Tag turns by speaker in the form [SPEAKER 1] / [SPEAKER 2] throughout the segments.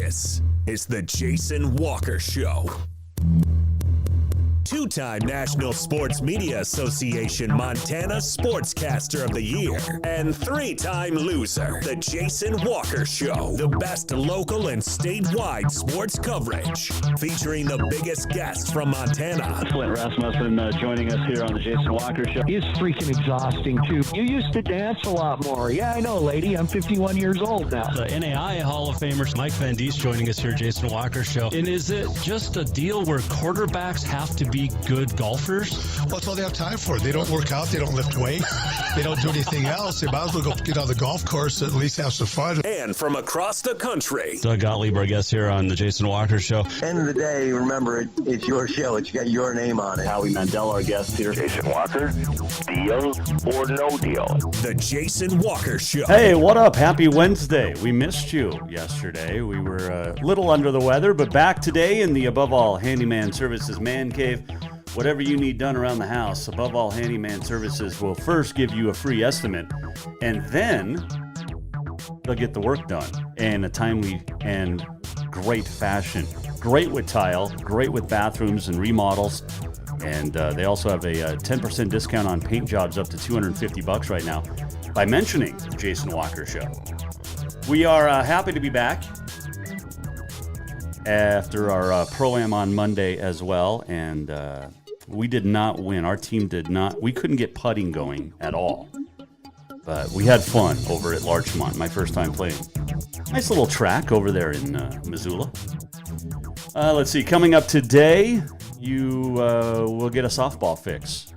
[SPEAKER 1] This is the Jason Walker Show. Two-time National Sports Media Association Montana Sportscaster of the Year and three-time loser, the Jason Walker Show. The best local and statewide sports coverage, featuring the biggest guests from Montana.
[SPEAKER 2] Flint Rasmussen joining us here on the Jason Walker Show.
[SPEAKER 3] He's freaking exhausting, too. You used to dance a lot more. Yeah, I know, lady. I'm 51 years old now.
[SPEAKER 4] The NAI Hall of Famer Mike Van Diest joining us here, Jason Walker Show. And is it just a deal where quarterbacks have to be good golfers?
[SPEAKER 5] Well, that's all they have time for. They don't work out. They don't lift weights. They don't do anything else. They might as well go get on the golf course and at least have some fun.
[SPEAKER 1] And from across the country,
[SPEAKER 4] Doug Gottlieb, our guest here on the Jason Walker Show.
[SPEAKER 6] End of the day, remember, it's your show. It's got your name on it.
[SPEAKER 2] Howie Mandel, our guest here.
[SPEAKER 7] Jason Walker, deal or no deal?
[SPEAKER 1] the Jason Walker Show.
[SPEAKER 8] Hey, what up? Happy Wednesday. We missed you yesterday. We were a little under the weather, but back today in the Above All Handyman Services Man Cave. Whatever you need done around the house, Above All Handyman Services will first give you a free estimate, and then they'll get the work done in a timely and great fashion. Great with tile, great with bathrooms and remodels, and they also have a 10% discount on paint jobs up to $250 right now by mentioning the Jason Walker Show. We are happy to be back after our Pro-Am on Monday as well, and we did not win. Our team did not. We couldn't get putting going at all. But we had fun over at Larchmont, my first time playing. Nice little track over there in Missoula. Let's see. Coming up today, you will get a softball fix.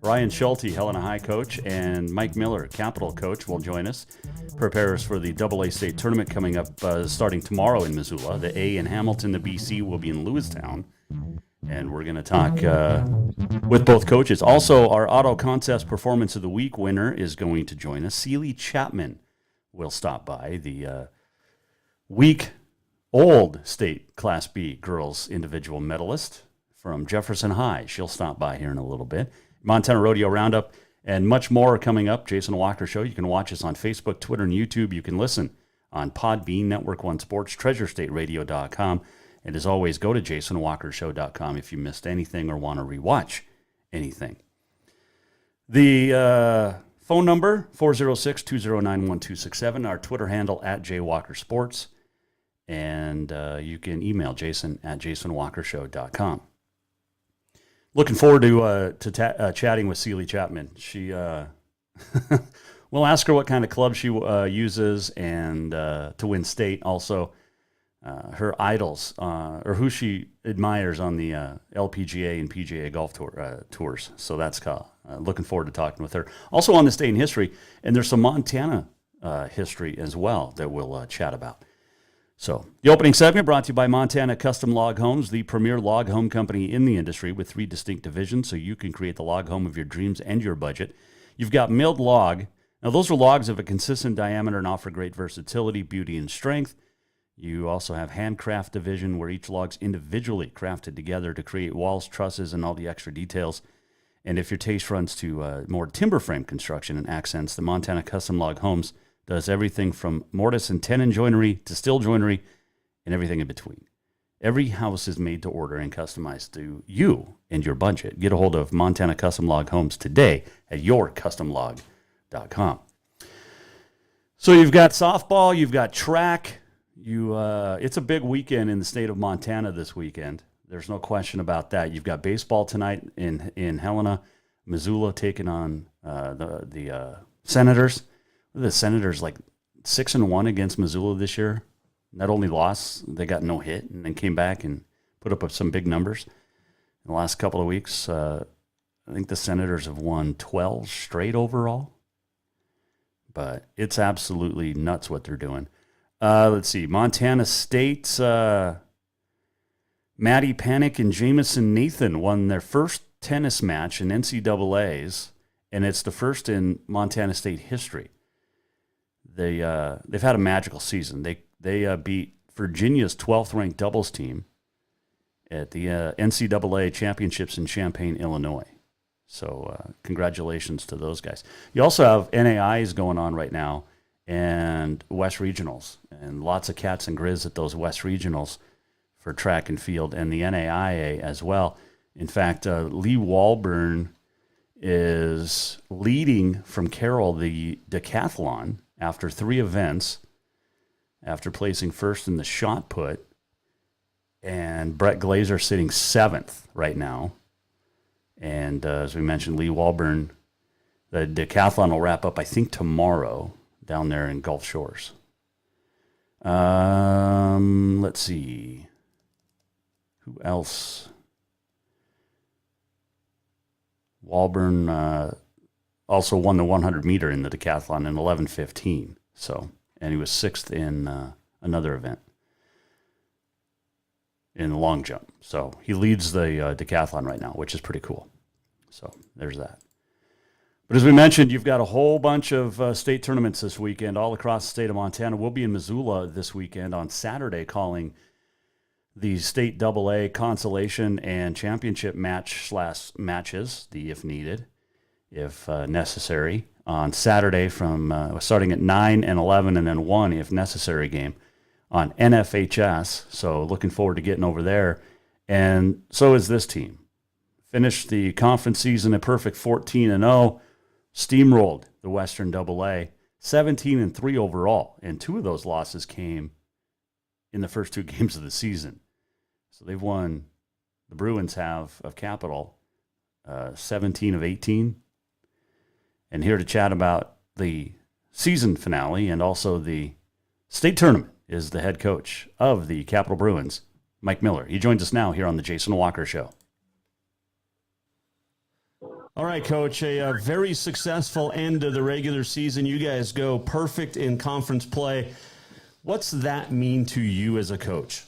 [SPEAKER 8] Ryan Schulte, Helena High coach, and Mike Miller, Capital coach, will join us. Prepare us for the AA state tournament coming up starting tomorrow in Missoula. The A in Hamilton, the BC will be in Lewistown. And we're going to talk with both coaches. Also, our Auto Contest Performance of the Week winner is going to join us. Celi Chapman will stop by, the week-old state Class B girls individual medalist from Jefferson High. She'll stop by here in a little bit. Montana Rodeo Roundup and much more are coming up. Jason Walker Show. You can watch us on Facebook, Twitter, and YouTube. You can listen on Podbean, Network One Sports, TreasureStateRadio.com. And as always, go to jasonwalkershow.com if you missed anything or want to rewatch anything. The phone number, 406-209-1267. Our Twitter handle, @JWalkerSports. And you can email jason at jasonwalkershow.com. Looking forward to chatting with Celi Chapman. She, we'll ask her what kind of club she uses and to win state also. Her idols, or who she admires on the LPGA and PGA golf tours. So that's looking forward to talking with her. Also on this day in history, and there's some Montana history as well that we'll chat about. So the opening segment brought to you by Montana Custom Log Homes, the premier log home company in the industry with 3 distinct divisions, so you can create the log home of your dreams and your budget. You've got milled log. Now those are logs of a consistent diameter and offer great versatility, beauty, and strength. You also have handcraft division where each log's individually crafted together to create walls, trusses, and all the extra details. And if your taste runs to more timber frame construction and accents, the Montana Custom Log Homes does everything from mortise and tenon joinery to steel joinery and everything in between. Every house is made to order and customized to you and your budget. Get a hold of Montana Custom Log Homes today at yourcustomlog.com. So you've got softball, you've got track. It's a big weekend in the state of Montana this weekend. There's no question about that. You've got baseball tonight in Helena, Missoula taking on the Senators. The Senators like 6-1 against Missoula this year. Not only lost, they got no hit, and then came back and put up some big numbers. In the last couple of weeks, I think the Senators have won 12 straight overall. But it's absolutely nuts what they're doing. Let's see. Montana State, Maddie Panic and Jamison Nathan won their first tennis match in NCAAs, and it's the first in Montana State history. They've had a magical season. They beat Virginia's 12th ranked doubles team at the NCAA championships in Champaign, Illinois. So congratulations to those guys. You also have NAIs going on right now and West Regionals, and lots of cats and grizz at those West Regionals for track and field, and the NAIA as well. In fact, Lee Walburn is leading from Carroll the decathlon after 3 events, after placing first in the shot put, and Brett Glazer sitting 7th right now. And as we mentioned, Lee Walburn, the decathlon will wrap up, I think, tomorrow down there in Gulf Shores. Let's see. Who else? Walburn also won the 100 meter in the decathlon in 11:15. So, and he was 6th in another event in the long jump. So he leads the decathlon right now, which is pretty cool. So there's that. But as we mentioned, you've got a whole bunch of state tournaments this weekend all across the state of Montana. We'll be in Missoula this weekend on Saturday calling the state AA consolation and championship matches, the if needed, if necessary, on Saturday from starting at 9 and 11 and then 1 if necessary game on NFHS. So looking forward to getting over there. And so is this team. Finished the conference season a perfect 14-0, steamrolled the Western AA, 17-3 overall. And 2 of those losses came in the first 2 games of the season. So they've won, the Bruins have, of Capital, 17 of 18. And here to chat about the season finale and also the state tournament is the head coach of the Capital Bruins, Mike Miller. He joins us now here on the Jason Walker Show.
[SPEAKER 9] All right, Coach, a very successful end of the regular season. You guys go perfect in conference play. What's that mean to you as a coach?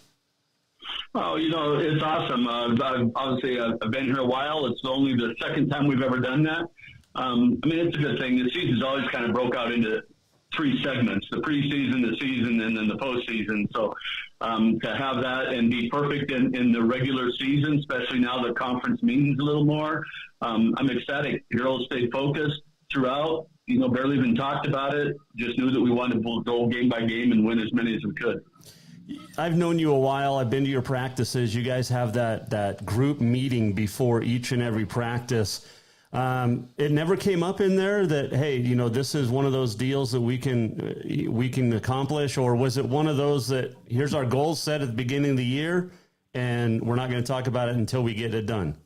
[SPEAKER 2] Oh, it's awesome. I've been here a while. It's only the second time we've ever done that. It's a good thing. The season's always kind of broke out into 3 segments: the preseason, the season, and then the postseason. So to have that and be perfect in the regular season, especially now the conference means a little more, I'm ecstatic. Girls stayed focused throughout. Barely even talked about it. Just knew that we wanted to go game by game and win as many as we could.
[SPEAKER 9] I've known you a while. I've been to your practices. You guys have that group meeting before each and every practice. It never came up in there that, hey, this is one of those deals that we can accomplish, or was it one of those that here's our goals set at the beginning of the year and we're not going to talk about it until we get it done?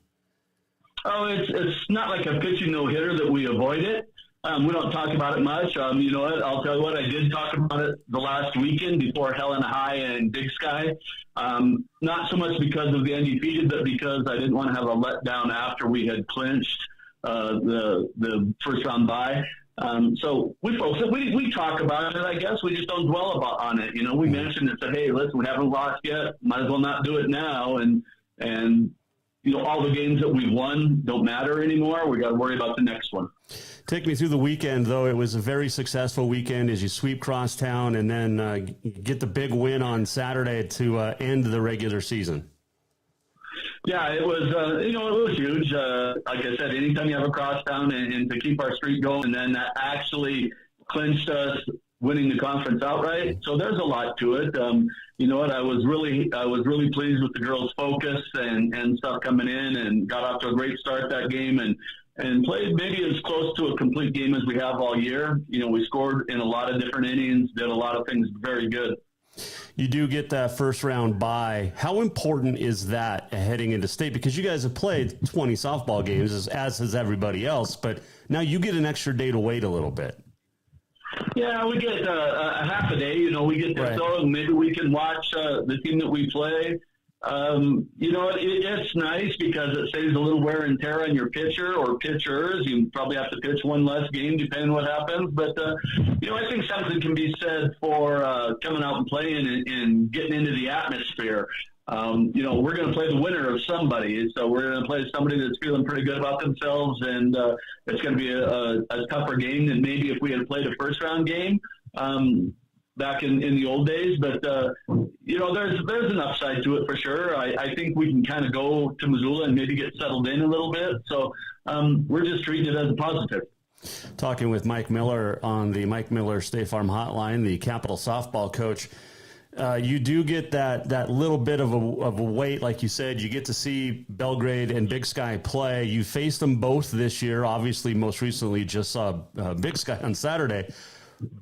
[SPEAKER 2] Oh, it's not like a pitching no-hitter that we avoid it. We don't talk about it much. You know what? I'll tell you what, I did talk about it the last weekend before Helena High and Big Sky. Not so much because of the undefeated, but because I didn't want to have a letdown after we had clinched the first round bye. So we talk about it, I guess. We just don't dwell on it. We mentioned it, said, hey, listen, we haven't lost yet. Might as well not do it now. And all the games that we won don't matter anymore. We got to worry about the next one.
[SPEAKER 9] Take me through the weekend, though. It was a very successful weekend as you sweep crosstown and then get the big win on Saturday to end the regular season.
[SPEAKER 2] Yeah, it was, it was huge. Like I said, anytime you have a crosstown and to keep our streak going, and then that actually clinched us winning the conference outright. So there's a lot to it. You know what? I was really pleased with the girls' focus and stuff coming in, and got off to a great start that game and played maybe as close to a complete game as we have all year. We scored in a lot of different innings, did a lot of things very good.
[SPEAKER 9] You do get that first round bye. How important is that heading into state? Because you guys have played 20 softball games, as has everybody else, but now you get an extra day to wait a little bit.
[SPEAKER 2] Yeah, we get a half a day. We get to go, and maybe we can watch the team that we play. It's nice because it saves a little wear and tear on your pitcher or pitchers. You probably have to pitch one less game depending on what happens. But, I think something can be said for coming out and playing and getting into the atmosphere. We're going to play the winner of somebody. So we're going to play somebody that's feeling pretty good about themselves. And it's going to be a tougher game than maybe if we had played a first-round game back in the old days. But, there's an upside to it for sure. I think we can kind of go to Missoula and maybe get settled in a little bit. So we're just treating it as a positive.
[SPEAKER 9] Talking with Mike Miller on the Mike Miller State Farm Hotline, the Capital softball coach. You do get that little bit of a wait, like you said. You get to see Belgrade and Big Sky play. You faced them both this year. Obviously, most recently just saw Big Sky on Saturday.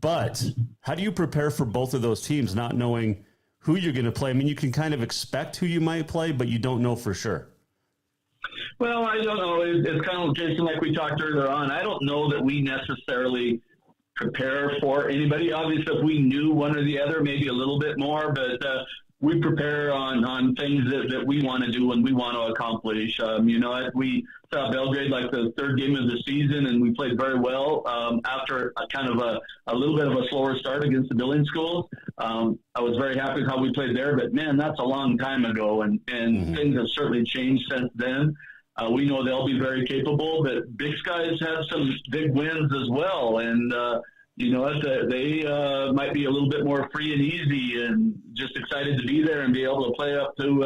[SPEAKER 9] But how do you prepare for both of those teams, not knowing who you're going to play? I mean, you can kind of expect who you might play, but you don't know for sure.
[SPEAKER 2] Well, I don't know. It's kind of, Jason, like we talked earlier on. I don't know that we necessarily prepare for anybody. Obviously, if we knew one or the other, maybe a little bit more, but we prepare on things that we want to do and we want to accomplish. We saw Belgrade like the third game of the season, and we played very well after a little bit of a slower start against the Billings schools. I was very happy with how we played there, but man, that's a long time ago, and things have certainly changed since then. We know they'll be very capable, but Big Sky's had some big wins as well, and they might be a little bit more free and easy and just excited to be there and be able to play up to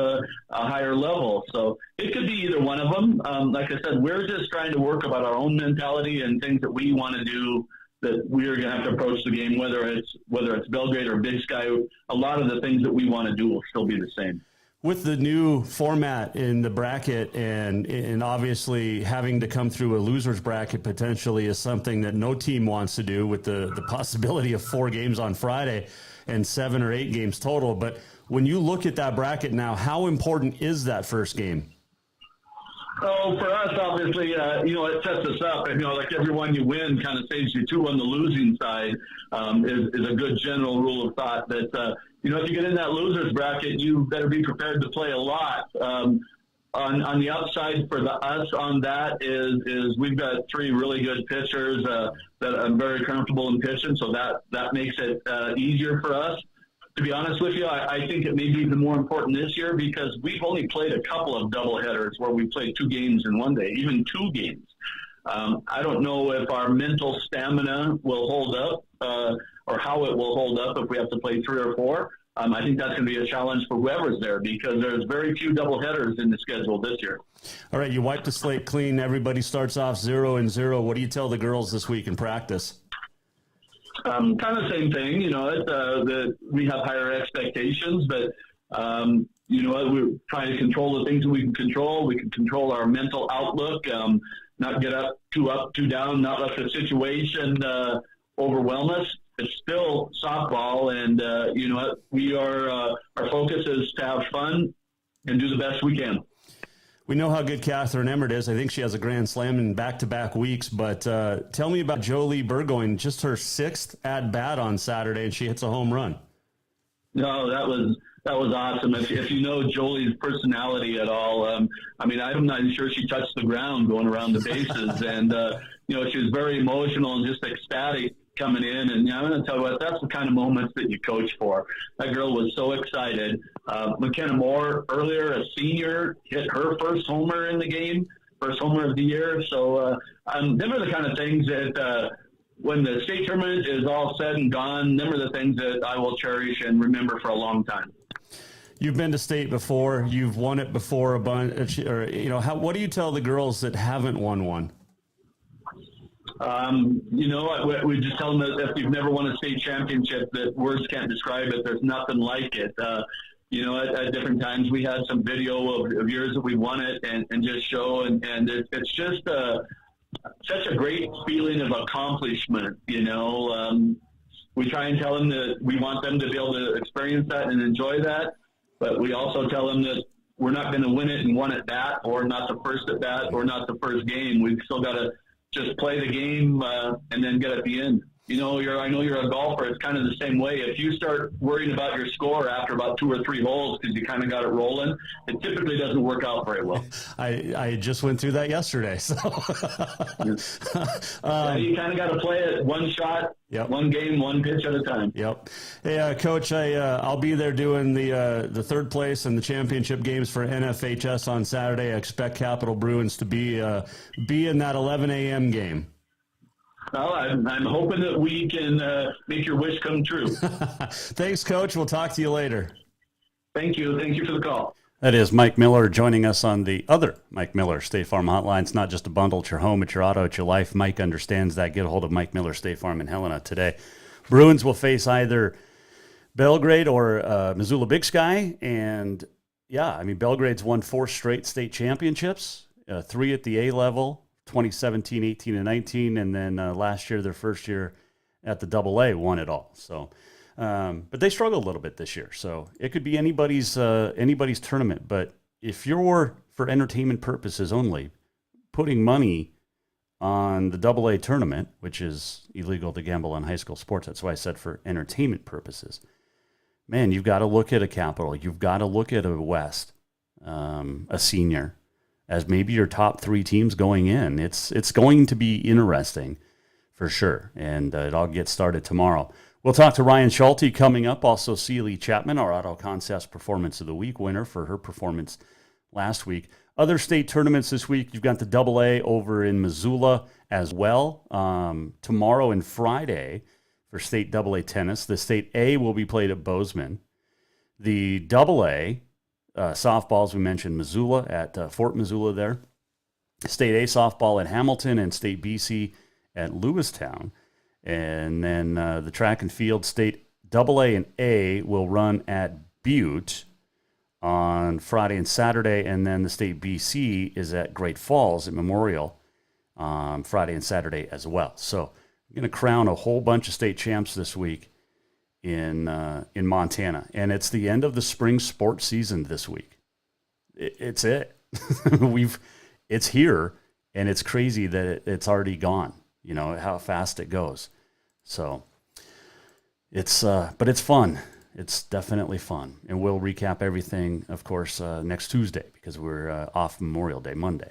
[SPEAKER 2] a higher level. So it could be either one of them. Like I said, we're just trying to work about our own mentality and things that we want to do, that we're going to have to approach the game, whether it's Belgrade or Big Sky. A lot of the things that we want to do will still be the same.
[SPEAKER 9] With the new format in the bracket and obviously having to come through a loser's bracket potentially is something that no team wants to do, with the possibility of 4 games on Friday and 7 or 8 games total. But when you look at that bracket now, how important is that first game?
[SPEAKER 2] Oh, for us, obviously, it sets us up. And, like everyone you win kind of saves you 2 on the losing side is a good general rule of thought that, if you get in that loser's bracket, you better be prepared to play a lot. On the upside for us on that is we've got 3 really good pitchers that I'm very comfortable in pitching, so that makes it easier for us. To be honest with you, I think it may be even more important this year because we've only played a couple of doubleheaders where we played 2 games in one day, even 2 games. I don't know if our mental stamina will hold up or how it will hold up if we have to play 3 or 4. I think that's going to be a challenge for whoever's there because there's very few doubleheaders in the schedule this year.
[SPEAKER 9] All right, you wipe the slate clean. Everybody starts off 0-0. What do you tell the girls this week in practice?
[SPEAKER 2] Kind of same thing. That we have higher expectations, but we're trying to control the things that we can control. We can control our mental outlook, not get too down, not let the situation overwhelm us. It's still softball, and we are our focus is to have fun and do the best we can.
[SPEAKER 9] We know how good Catherine Emmert is. I think she has a grand slam in back-to-back weeks. But tell me about Jolie Burgoyne, just her 6th at-bat on Saturday, and she hits a home run.
[SPEAKER 2] No, that was awesome. If you know Jolie's personality at all, I'm not sure she touched the ground going around the bases. And, she was very emotional and just ecstatic coming in. And I'm going to tell you what, that's the kind of moments that you coach for. That girl was so excited. McKenna Moore, earlier, a senior, hit her first homer in the game, first homer of the year. So them are the kind of things that when the state tournament is all said and gone, them are the things that I will cherish and remember for a long time.
[SPEAKER 9] You've been to state before. You've won it before a bunch. What do you tell the girls that haven't won one?
[SPEAKER 2] We just tell them that if you've never won a state championship, that words can't describe it. There's nothing like it. At different times we had some video of years that we won it and just show, and it's just such a great feeling of accomplishment. We try and tell them that we want them to be able to experience that and enjoy that, but we also tell them that we're not going to win it in one at bat, or not the first at bat, or not the first game. We've still got to just play the game and then get at the end. I know you're a golfer. It's kind of the same way. If you start worrying about your score after about 2 or 3 holes because you kind of got it rolling, it typically doesn't work out very well.
[SPEAKER 9] I just went through that yesterday. So
[SPEAKER 2] you kind of got to play it one shot, one game, one pitch at a time.
[SPEAKER 9] Yep. Hey, Coach, I'll be there doing the third place and the championship games for NFHS on Saturday. I expect Capital Bruins to be in that 11 a.m. game.
[SPEAKER 2] Well, I'm hoping that we can make your wish come true.
[SPEAKER 9] Thanks, Coach. We'll talk to you later.
[SPEAKER 2] Thank you. Thank you for the call.
[SPEAKER 8] That is Mike Miller joining us on the other Mike Miller State Farm Hotline. It's not just a bundle. It's your home, it's your auto, it's your life. Mike understands that. Get a hold of Mike Miller State Farm in Helena today. Bruins will face either Belgrade or Missoula Big Sky. And, yeah, I mean, Belgrade's won 4 straight state championships, 3 at the A level, 2017, 18, and 19. And then last year, their first year at the AA, won it all. So, but they struggled a little bit this year. So it could be anybody's tournament. But if you're, for entertainment purposes only, putting money on the AA tournament, which is illegal to gamble on high school sports, that's why I said for entertainment purposes, man, you've got to look at a Capital. You've got to look at a West, a Senior, as maybe your top 3 teams going in. It's going to be interesting for sure, and it all gets started tomorrow. We'll talk to Ryan Schulte coming up. Also, Celi Chapman, our Auto Concepts Performance of the Week winner for her performance last week. Other state tournaments this week, you've got the AA over in Missoula as well. Tomorrow and Friday for state AA tennis. The state A will be played at Bozeman. The AA softballs, we mentioned Missoula at Fort Missoula there. State A softball at Hamilton and state BC at Lewistown. And then the track and field state AA and A will run at Butte on Friday and Saturday, and then the state BC is at Great Falls at Memorial Friday and Saturday as well. So I'm going to crown a whole bunch of state champs this week in Montana, and it's the end of the spring sports season this week. It's it. It's here, and it's crazy that it's already gone. You know how fast it goes. So but it's fun. It's definitely fun. And we'll recap everything, of course, next Tuesday because we're off Memorial Day Monday.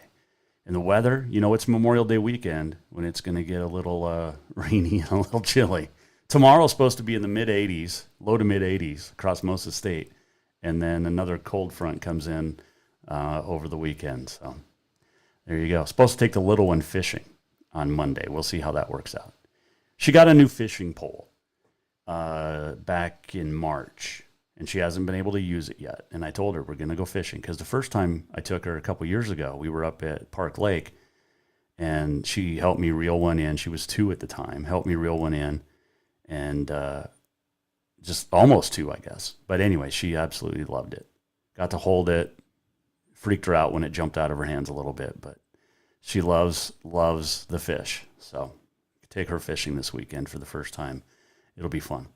[SPEAKER 8] And the weather, it's Memorial Day weekend when it's going to get a little rainy and a little chilly. Tomorrow's supposed to be in the mid-80s, low to mid-80s across most of the state. And then another cold front comes in over the weekend. So there you go. Supposed to take the little one fishing on Monday. We'll see how that works out. She got a new fishing pole back in March, and she hasn't been able to use it yet. And I told her we're going to go fishing because the first time I took her a couple years ago, we were up at Park Lake, and she helped me reel one in. She was 2 at the time, helped me reel one in, and just almost 2, I guess. But anyway, she absolutely loved it. Got to hold it, freaked her out when it jumped out of her hands a little bit, but she loves the fish. So take her fishing this weekend for the first time. It'll be fun.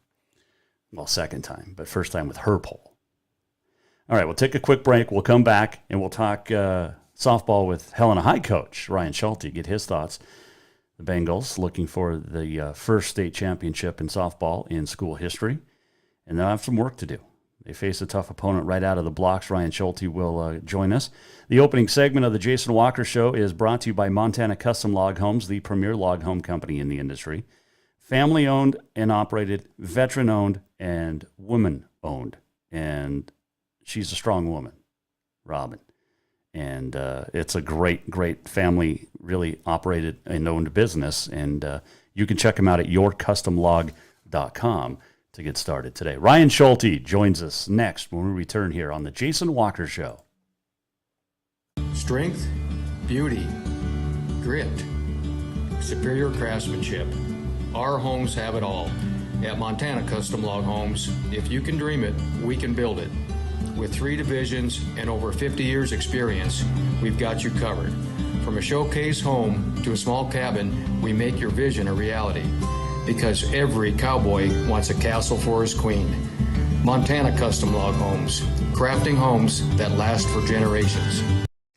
[SPEAKER 8] Well, second time, but first time with her pole. All right, we'll take a quick break. We'll come back, and we'll talk softball with Helena High coach Ryan Schulte, get his thoughts. The Bengals looking for the first state championship in softball in school history, and they'll have some work to do. They face a tough opponent right out of the blocks. Ryan Schulte will join us. The opening segment of the Jason Walker Show is brought to you by Montana Custom Log Homes, the premier log home company in the industry. Family-owned and operated, veteran-owned, and woman-owned. And she's a strong woman, Robin. And it's a great, great family, really operated and owned business. And you can check them out at yourcustomlog.com to get started today. Ryan Schulte joins us next when we return here on the Jason Walker Show.
[SPEAKER 10] Strength, beauty, grit, superior craftsmanship. Our homes have it all. At Montana Custom Log Homes, if you can dream it, we can build it. With 3 divisions and over 50 years experience, we've got you covered. From a showcase home to a small cabin, we make your vision a reality. Because every cowboy wants a castle for his queen. Montana Custom Log Homes, crafting homes that last for generations.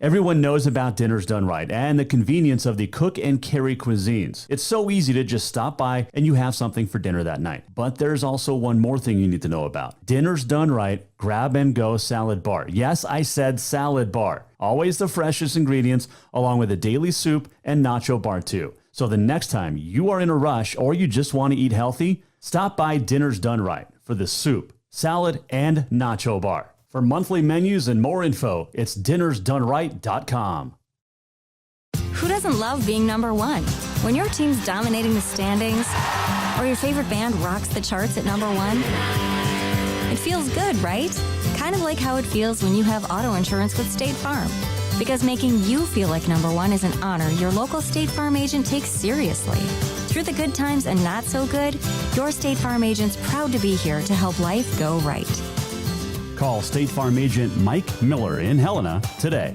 [SPEAKER 9] Everyone knows about Dinner's Done Right and the convenience of the cook and carry cuisines. It's so easy to just stop by and you have something for dinner that night. But there's also one more thing you need to know about. Dinner's Done Right Grab and Go Salad Bar. Yes, I said salad bar. Always the freshest ingredients along with a daily soup and nacho bar too. So the next time you are in a rush or you just want to eat healthy, stop by Dinner's Done Right for the soup, salad, and nacho bar. For monthly menus and more info, it's dinnersdoneright.com.
[SPEAKER 11] Who doesn't love being number one? When your team's dominating the standings, or your favorite band rocks the charts at number one, it feels good, right? Kind of like how it feels when you have auto insurance with State Farm. Because making you feel like number one is an honor your local State Farm agent takes seriously. Through the good times and not so good, your State Farm agent's proud to be here to help life go right.
[SPEAKER 8] Call State Farm agent Mike Miller in Helena today.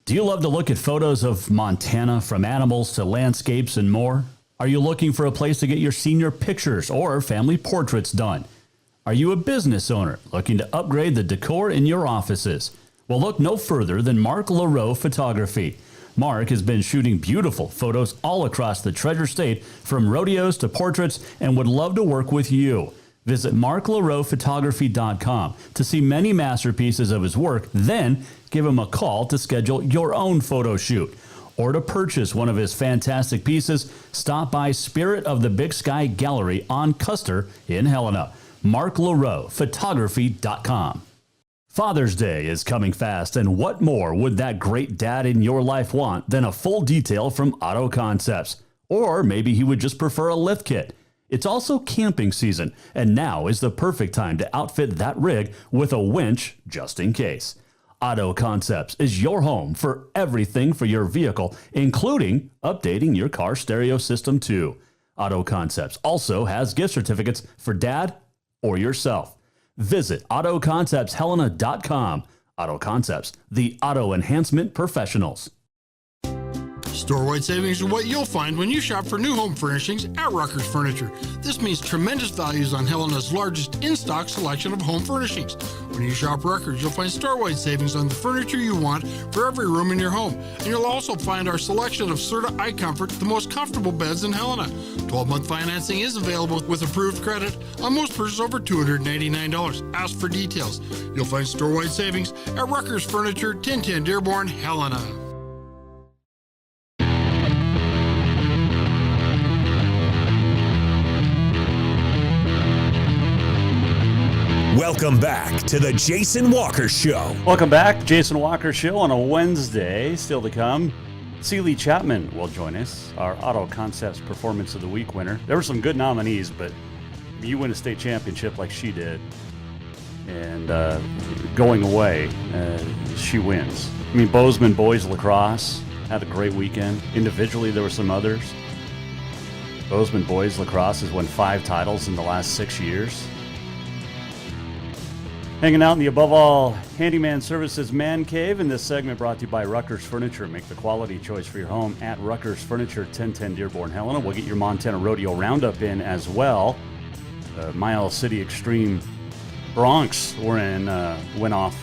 [SPEAKER 8] Do you love to look at photos of Montana, from animals to landscapes and more? Are you looking for a place to get your senior pictures or family portraits done? Are you a business owner looking to upgrade the decor in your offices? Well, look no further than Mark LaRoe Photography. Mark has been shooting beautiful photos all across the Treasure State, from rodeos to portraits, and would love to work with you. Visit marklaroephotography.com to see many masterpieces of his work, then give him a call to schedule your own photo shoot. Or to purchase one of his fantastic pieces, stop by Spirit of the Big Sky Gallery on Custer in Helena. marklaroephotography.com. Father's Day is coming fast, and what more would that great dad in your life want than a full detail from Auto Concepts? Or maybe he would just prefer a lift kit. It's also camping season, and now is the perfect time to outfit that rig with a winch just in case. Auto Concepts is your home for everything for your vehicle, including updating your car stereo system too. Auto Concepts also has gift certificates for dad or yourself. Visit AutoConceptsHelena.com. Auto Concepts, the auto enhancement professionals.
[SPEAKER 12] Store-wide savings are what you'll find when you shop for new home furnishings at Rucker's Furniture. This means tremendous values on Helena's largest in-stock selection of home furnishings. When you shop Rucker's, you'll find store-wide savings on the furniture you want for every room in your home. And you'll also find our selection of Serta iComfort, the most comfortable beds in Helena. 12-month financing is available with approved credit on most purchases over $289. Ask for details. You'll find store-wide savings at Rucker's Furniture, 1010 Dearborn, Helena.
[SPEAKER 1] Welcome back to the Jason Walker Show.
[SPEAKER 8] Welcome back, Jason Walker Show on a Wednesday. Still to come, Celi Chapman will join us, our Auto Concepts Performance of the Week winner. There were some good nominees, but you win a state championship like she did, and going away, she wins. I mean, Bozeman boys lacrosse had a great weekend. Individually, there were some others. Bozeman boys lacrosse has won 5 titles in the last 6 years. Hanging out in the Above All Handyman Services Man Cave, in this segment brought to you by Rucker's Furniture. Make the quality choice for your home at Rucker's Furniture, 1010 Dearborn, Helena. We'll get your Montana Rodeo Roundup in as well. Mile City Extreme Bronx went off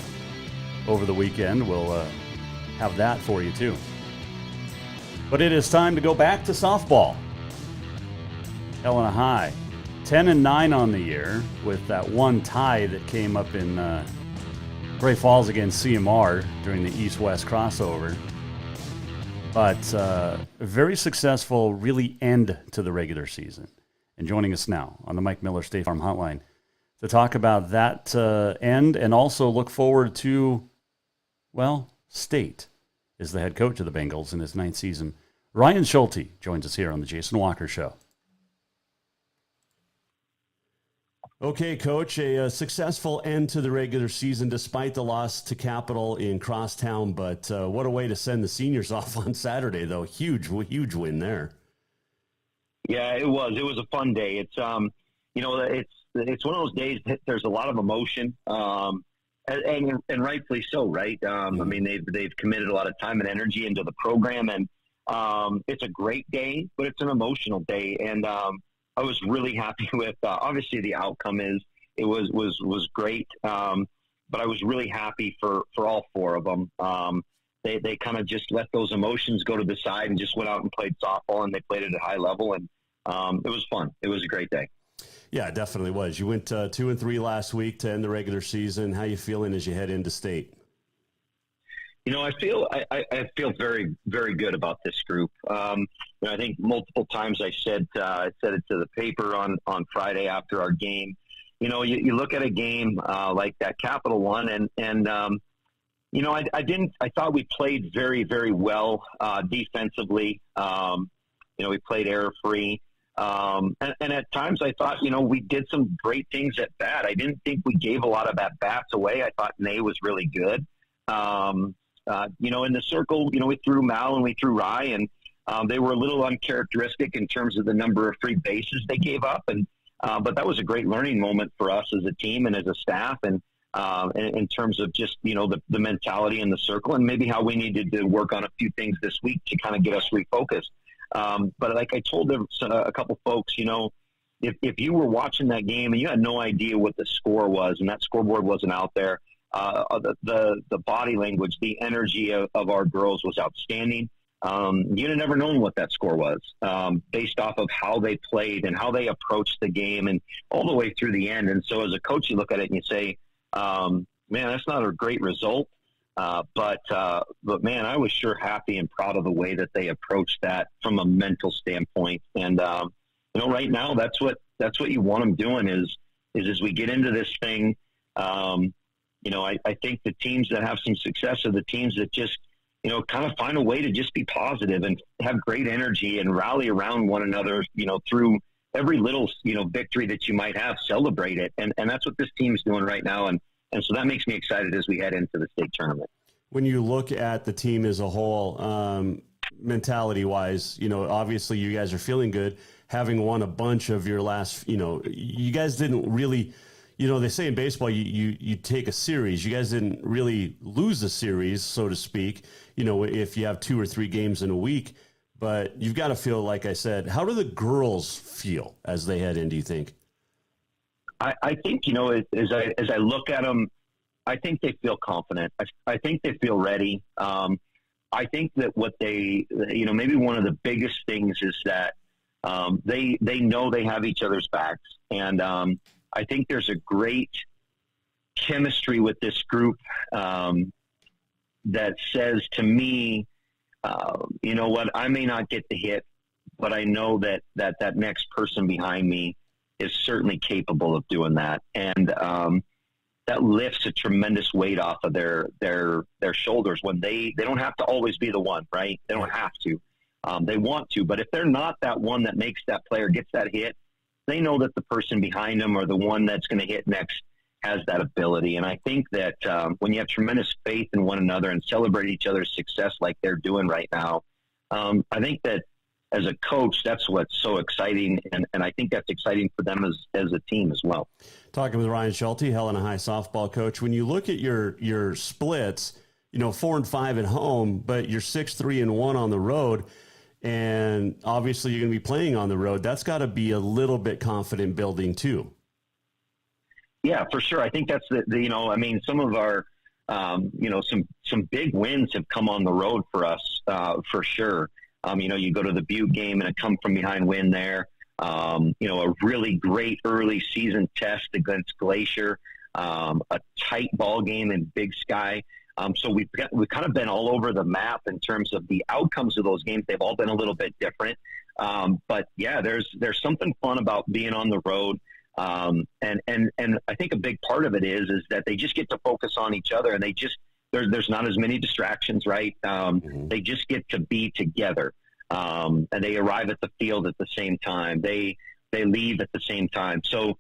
[SPEAKER 8] over the weekend. We'll have that for you too. But it is time to go back to softball. Helena High. 10-9 on the year, with that one tie that came up in Gray Falls against CMR during the East-West crossover. But a very successful, really, end to the regular season. And joining us now on the Mike Miller State Farm Hotline to talk about that end and also look forward to, well, State is the head coach of the Bengals in his 9th season. Ryan Schulte joins us here on the Jason Walker Show.
[SPEAKER 9] Okay, Coach, a successful end to the regular season despite the loss to Capital in Crosstown, but what a way to send the seniors off on Saturday, though. Huge win there.
[SPEAKER 13] Yeah, it was. It was a fun day. It's it's one of those days that there's a lot of emotion, and rightfully so, right? I mean, they've committed a lot of time and energy into the program, and it's a great day, but it's an emotional day, and I was really happy with, obviously the outcome was great. But I was really happy for all 4 of them. They kind of just let those emotions go to the side and just went out and played softball, and they played at a high level. And it was fun. It was a great day.
[SPEAKER 9] Yeah, it definitely was. You went 2-3 last week to end the regular season. How you feeling as you head into State?
[SPEAKER 13] You know, I feel very, very good about this group. I think multiple times I said it to the paper on Friday after our game. You know, you look at a game like that Capital one, and I thought we played very, very well defensively. We played error free. And at times I thought, we did some great things at bat. I didn't think we gave a lot of at bats away. I thought Ney was really good. In the circle, we threw Mal and we threw Rye, and they were a little uncharacteristic in terms of the number of free bases they gave up. But that was a great learning moment for us as a team and as a staff, and in terms of just, the mentality in the circle and maybe how we needed to work on a few things this week to kind of get us refocused. But like I told a couple folks, if you were watching that game and you had no idea what the score was and that scoreboard wasn't out there, the body language, the energy of our girls was outstanding. You'd have never known what that score was, based off of how they played and how they approached the game and all the way through the end. And so as a coach, you look at it and you say, man, that's not a great result. But man, I was sure happy and proud of the way that they approached that from a mental standpoint. And, right now that's what you want them doing is as we get into this thing, I think the teams that have some success are the teams that just, kind of find a way to just be positive and have great energy and rally around one another, through every little, victory that you might have, celebrate it. And that's what this team's doing right now. And so that makes me excited as we head into the state tournament.
[SPEAKER 9] When you look at the team as a whole, mentality wise, obviously you guys are feeling good, having won a bunch of your last, you guys didn't really, they say in baseball, you take a series. You guys didn't really lose a series, so to speak, if you have 2 or 3 games in a week. But you've got to feel, like I said, how do the girls feel as they head in, do you think?
[SPEAKER 13] I think, as I look at them, I think they feel confident. I think they feel ready. I think that what they, maybe one of the biggest things is that they know they have each other's backs. And I think there's a great chemistry with this group that says to me, you know what, I may not get the hit, but I know that next person behind me is certainly capable of doing that. And that lifts a tremendous weight off of their shoulders when they don't have to always be the one, right? They don't have to. They want to, but if they're not that one that makes that player gets that hit, they know that the person behind them or the one that's going to hit next has that ability. And I think that when you have tremendous faith in one another and celebrate each other's success like they're doing right now, I think that as a coach, that's what's so exciting. And I think that's exciting for them as a team as well.
[SPEAKER 9] Talking with Ryan Schulte, Helena High softball coach, when you look at your splits, 4 and 5 at home, but you're 6-3 and 1 on the road. And obviously you're going to be playing on the road. That's got to be a little bit confident building too.
[SPEAKER 13] Yeah, for sure. I think that's some of our, some big wins have come on the road for us, for sure. You go to the Butte game and a come from behind win there. A really great early season test against Glacier, a tight ball game in Big Sky. So we've kind of been all over the map in terms of the outcomes of those games. They've all been a little bit different. But yeah, there's something fun about being on the road. And I think a big part of it is that they just get to focus on each other, and there's not as many distractions, right? They just get to be together. And they arrive at the field at the same time. They leave at the same time. So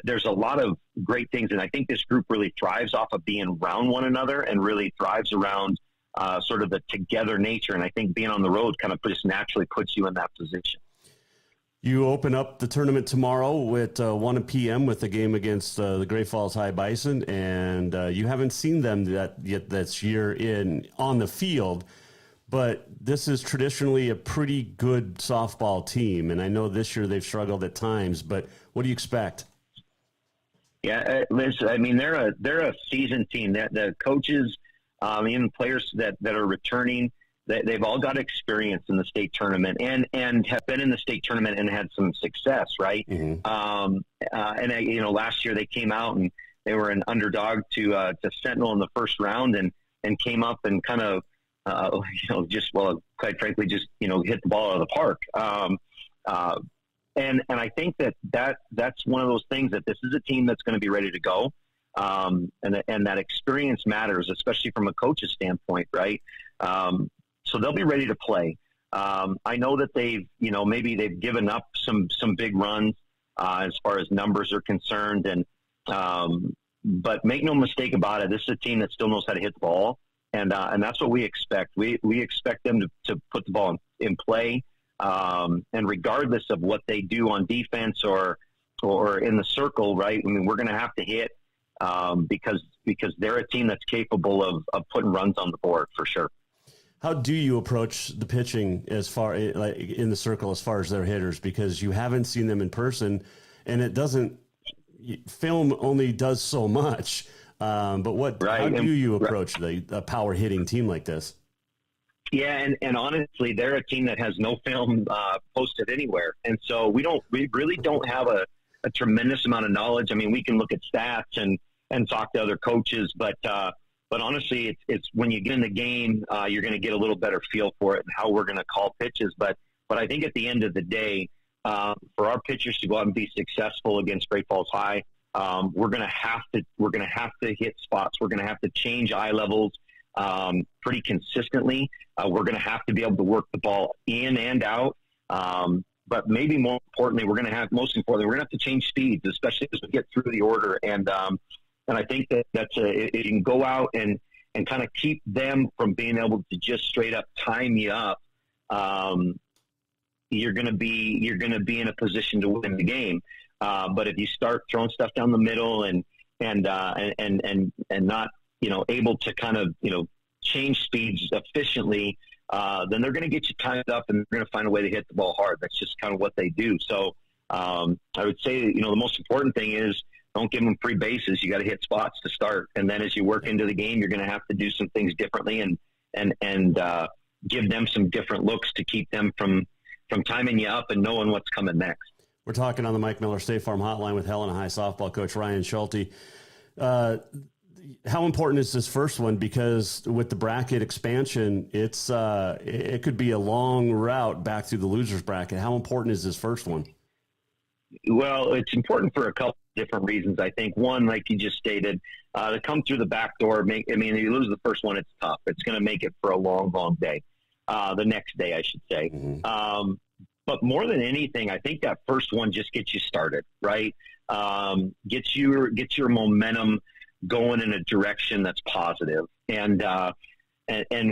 [SPEAKER 13] there's a lot of great things, and I think this group really thrives off of being around one another and really thrives around sort of the together nature. And I think being on the road kind of just naturally puts you in that position.
[SPEAKER 9] You open up the tournament tomorrow at 1 p.m. with a game against the Great Falls High Bison, and you haven't seen them yet this year on the field. But this is traditionally a pretty good softball team, and I know this year they've struggled at times. But what do you expect?
[SPEAKER 13] Yeah, listen, I mean they're a seasoned team. The coaches, even players that are returning, they've all got experience in the state tournament and have been in the state tournament and had some success, right? Mm-hmm. Last year they came out and they were an underdog to Sentinel in the first round and came up and kind of. Quite frankly, just hit the ball out of the park. And I think that's one of those things that this is a team that's going to be ready to go. And that experience matters, especially from a coach's standpoint, right? So they'll be ready to play. I know that maybe they've given up some big runs as far as numbers are concerned, but make no mistake about it, this is a team that still knows how to hit the ball, and that's what we expect. We expect them to put the ball in play, and regardless of what they do on defense or in the circle, right? I mean, we're going to have to hit because they're a team that's capable of putting runs on the board for sure.
[SPEAKER 9] How do you approach the pitching as far like in the circle as far as their hitters? Because you haven't seen them in person, and it doesn't. Film only does so much. But how do you approach a power hitting team like this?
[SPEAKER 13] Yeah, and honestly, they're a team that has no film posted anywhere, and so we really don't have a tremendous amount of knowledge. I mean, we can look at stats and talk to other coaches, but honestly, it's when you get in the game, you're going to get a little better feel for it and how we're going to call pitches. But I think at the end of the day, for our pitchers to go out and be successful against Great Falls High, we're going to have to hit spots. We're going to have to change eye levels pretty consistently. We're going to have to be able to work the ball in and out. But maybe more importantly, we're going to have to change speeds, especially as we get through the order. And I think that's it can go out and kind of keep them from being able to just straight up time you up. You're going to be in a position to win the game. But if you start throwing stuff down the middle and not, able to kind of, change speeds efficiently, then they're going to get you timed up and they're going to find a way to hit the ball hard. That's just kind of what they do. So I would say, the most important thing is don't give them free bases. You got to hit spots to start. And then as you work into the game, you're going to have to do some things differently and give them some different looks to keep them from timing you up and knowing what's coming next.
[SPEAKER 9] We're talking on the Mike Miller State Farm Hotline with Helena High softball coach Ryan Schulte. How important is this first one? Because with the bracket expansion, it could be a long route back through the losers bracket. How important is this first one?
[SPEAKER 13] Well, it's important for a couple different reasons. I think one, like you just stated, to come through the back door. If you lose the first one, it's tough. It's going to make it for a long, long day. The next day, I should say. Mm-hmm. But more than anything, I think that first one just gets you started, right? Gets your momentum going in a direction that's positive. And I've been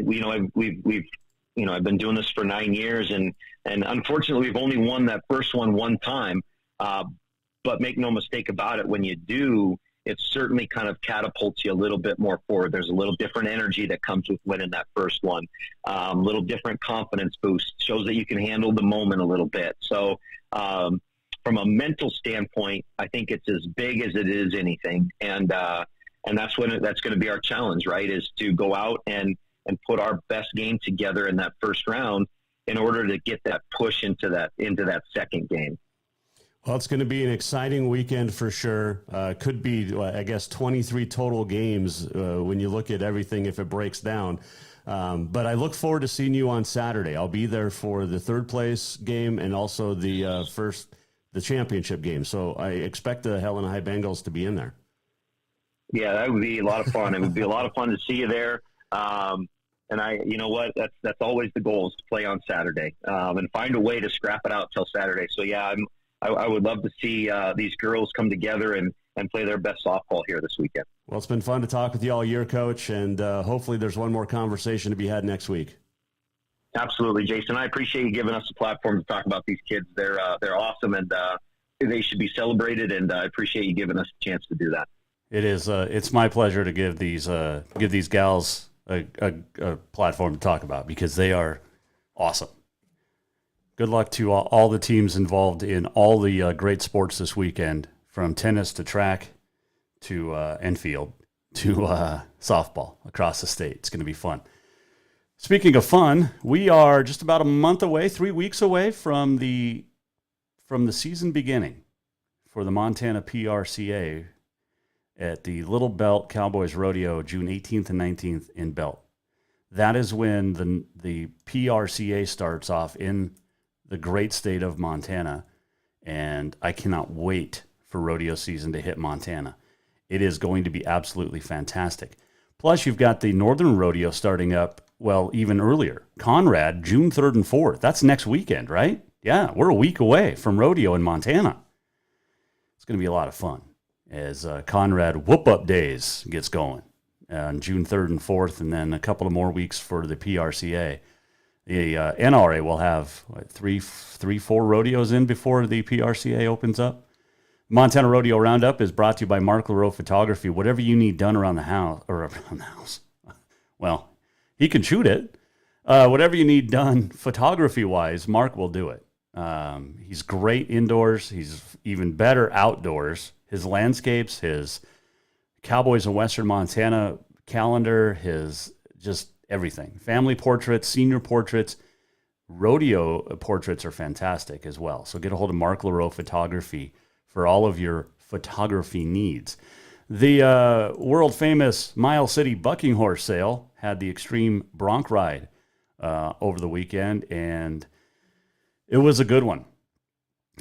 [SPEAKER 13] doing this for 9 years, and unfortunately, we've only won that first one time. But make no mistake about it, when you do, it certainly kind of catapults you a little bit more forward. There's a little different energy that comes with winning that first one. A little different confidence boost, shows that you can handle the moment a little bit. So from a mental standpoint, I think it's as big as it is anything. And that's that's going to be our challenge, right? Is to go out and put our best game together in that first round in order to get that push into that second game.
[SPEAKER 9] Well, it's going to be an exciting weekend for sure. Could be, 23 total games when you look at everything if it breaks down. But I look forward to seeing you on Saturday. I'll be there for the third place game and also the championship game. So I expect the Helena High Bengals to be in there.
[SPEAKER 13] Yeah, that would be a lot of fun. It would be a lot of fun to see you there. And that's always the goal, is to play on Saturday and find a way to scrap it out till Saturday. So yeah, I would love to see these girls come together and play their best softball here this weekend.
[SPEAKER 9] Well, it's been fun to talk with you all year, Coach, and hopefully there's one more conversation to be had next week.
[SPEAKER 13] Absolutely, Jason. I appreciate you giving us a platform to talk about these kids. They're awesome, and they should be celebrated, and I appreciate you giving us a chance to do that.
[SPEAKER 8] It is. It's my pleasure to give these gals a platform to talk about, because they are awesome. Good luck to all the teams involved in all the great sports this weekend, from tennis to track to and field to softball across the state. It's going to be fun. Speaking of fun, we are just about a month away, 3 weeks away from the season beginning for the Montana PRCA at the Little Belt Cowboys Rodeo, June 18th and 19th in Belt. That is when the PRCA starts off in the great state of Montana, and I cannot wait for rodeo season to hit Montana. It is going to be absolutely fantastic. Plus, you've got the Northern Rodeo starting up well, even earlier. Conrad, June 3rd and 4th. That's next weekend, right? Yeah, we're a week away from rodeo in Montana. It's going to be a lot of fun as Conrad Whoop-Up Days gets going on June 3rd and 4th, and then a couple of more weeks for the PRCA. The NRA will have three, 4 rodeos in before the PRCA opens up. Montana Rodeo Roundup is brought to you by Mark LaRoe Photography. Whatever you need done around the house, well, he can shoot it. Whatever you need done photography-wise, Mark will do it. He's great indoors. He's even better outdoors. His landscapes, his Cowboys of Western Montana calendar, his just everything. Family portraits, senior portraits, rodeo portraits are fantastic as well. So get a hold of Mark LaRoe Photography for all of your photography needs. The world-famous Mile City Bucking Horse Sale had the Extreme Bronc Ride over the weekend, and it was a good one.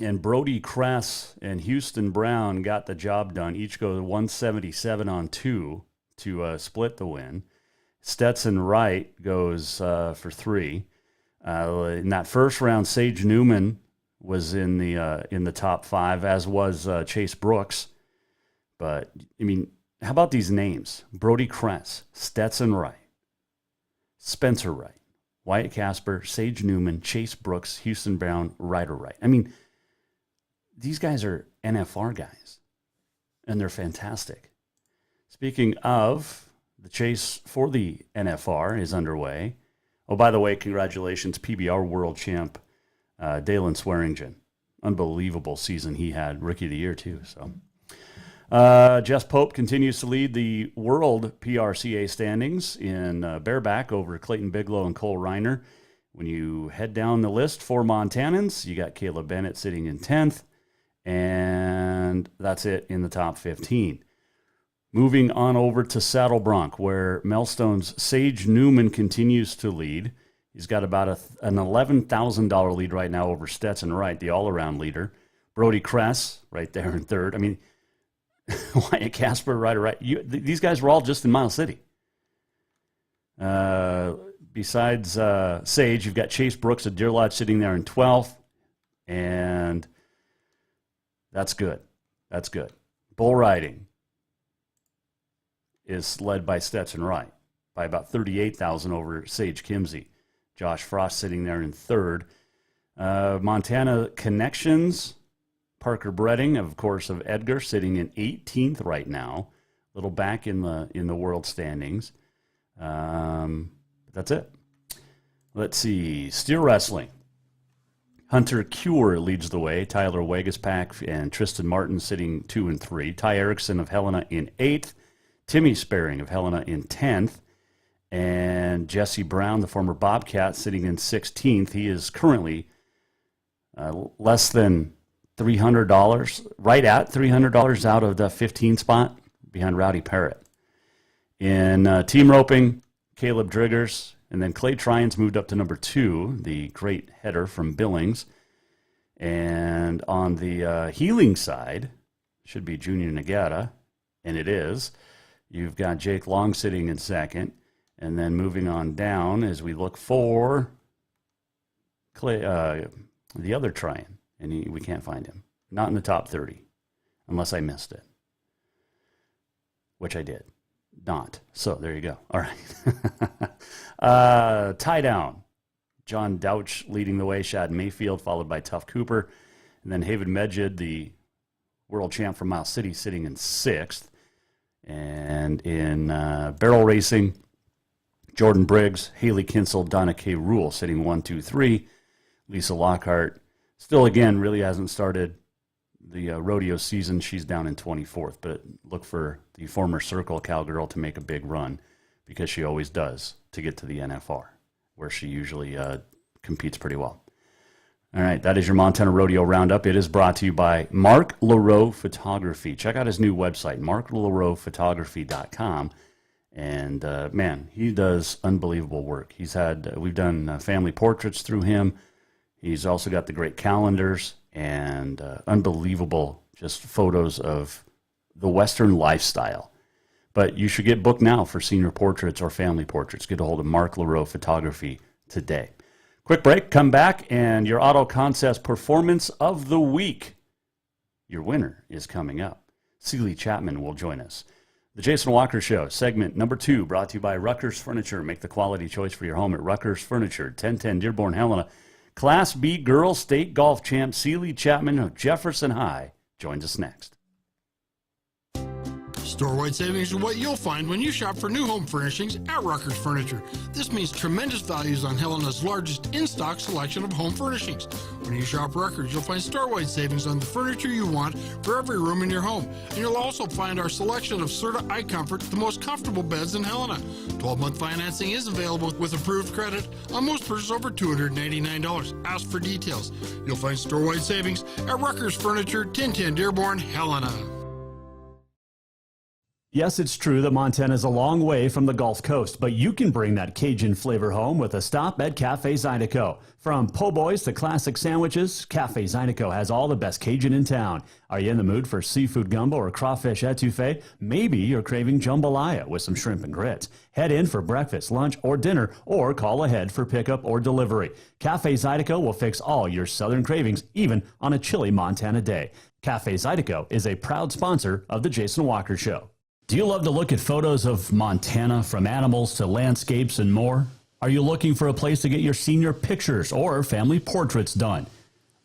[SPEAKER 8] And Brody Kress and Houston Brown got the job done. Each go 177 on 2 to split the win. Stetson Wright goes for 3. In that first round, Sage Newman was in the top 5, as was Chase Brooks. But, I mean, how about these names? Brody Kress, Stetson Wright, Spencer Wright, Wyatt Casper, Sage Newman, Chase Brooks, Houston Brown, Ryder Wright. I mean, these guys are NFR guys, and they're fantastic. Speaking of, the chase for the NFR is underway. Oh, by the way, congratulations, PBR World Champ Dalen Swearingen. Unbelievable season he had, Rookie of the Year too. So, Jess Pope continues to lead the World PRCA standings in bareback over Clayton Bigelow and Cole Reiner. When you head down the list for Montanans, you got Caleb Bennett sitting in 10th. And that's it in the top 15. Moving on over to Saddle Bronc, where Melstone's Sage Newman continues to lead. He's got about an $11,000 lead right now over Stetson Wright, the all-around leader. Brody Kress right there in 3rd. I mean, Wyatt Casper, Ryder, these guys were all just in Mile City. Besides Sage, you've got Chase Brooks of Deer Lodge sitting there in 12th. And that's good. That's good. Bull riding is led by Stetson Wright by about 38,000 over Sage Kimsey. Josh Frost sitting there in 3rd. Montana Connections, Parker Bredding, of course, of Edgar, sitting in 18th right now. A little back in the world standings. That's it. Let's see. Steer wrestling. Hunter Cure leads the way. Tyler Wegaspack and Tristan Martin sitting 2 and 3. Ty Erickson of Helena in 8th. Timmy Sparing of Helena in 10th. And Jesse Brown, the former Bobcat, sitting in 16th. He is currently less than $300, right at $300 out of the 15 spot behind Rowdy Parrott. In team roping, Caleb Driggers. And then Clay Tryons moved up to number 2, the great header from Billings. And on the healing side, should be Junior Nagata, and it is. You've got Jake Long sitting in 2nd. And then moving on down as we look for Clay, the other Tryon, and we can't find him. Not in the top 30, unless I missed it, which I did. Not. So there you go. All right. Tie down. John Douch leading the way. Shad Mayfield followed by Tuff Cooper. And then Haven Medjid, the world champ from Mile City, sitting in 6th. And in barrel racing, Jordan Briggs, Haley Kinsel, Donna K. Rule sitting 1, 2, 3. Lisa Lockhart still, again, really hasn't started the rodeo season. She's down in 24th, but look for the former Circle cowgirl to make a big run because she always does to get to the NFR, where she usually competes pretty well. All right, that is your Montana Rodeo Roundup. It is brought to you by Mark LaRoe Photography. Check out his new website, marklaroephotography.com. And, man, he does unbelievable work. We've done family portraits through him. He's also got the great calendars and unbelievable just photos of the Western lifestyle. But you should get booked now for senior portraits or family portraits. Get a hold of Mark LaRoe Photography today. Quick break, come back, and your Auto Concepts Performance of the Week. Your winner is coming up. Celi Chapman will join us. The Jason Walker Show, segment number 2, brought to you by Rucker's Furniture. Make the quality choice for your home at Rucker's Furniture, 1010 Dearborn, Helena. Class B Girls State Golf Champ Celi Chapman of Jefferson High joins us next.
[SPEAKER 12] Store-wide savings are what you'll find when you shop for new home furnishings at Rucker's Furniture. This means tremendous values on Helena's largest in-stock selection of home furnishings. When you shop Rucker's, you'll find store-wide savings on the furniture you want for every room in your home. And you'll also find our selection of Serta iComfort, the most comfortable beds in Helena. 12-month financing is available with approved credit on most purchases over $289. Ask for details. You'll find store-wide savings at Rucker's Furniture, 1010 Dearborn, Helena.
[SPEAKER 9] Yes, it's true that Montana is a long way from the Gulf Coast, but you can bring that Cajun flavor home with a stop at Cafe Zydeco. From po' boys to classic sandwiches, Cafe Zydeco has all the best Cajun in town. Are you in the mood for seafood gumbo or crawfish etouffee? Maybe you're craving jambalaya with some shrimp and grits. Head in for breakfast, lunch, or dinner, or call ahead for pickup or delivery. Cafe Zydeco will fix all your southern cravings, even on a chilly Montana day. Cafe Zydeco is a proud sponsor of The Jason Walker Show. Do you love to look at photos of Montana, from animals to landscapes and more? Are you looking for a place to get your senior pictures or family portraits done?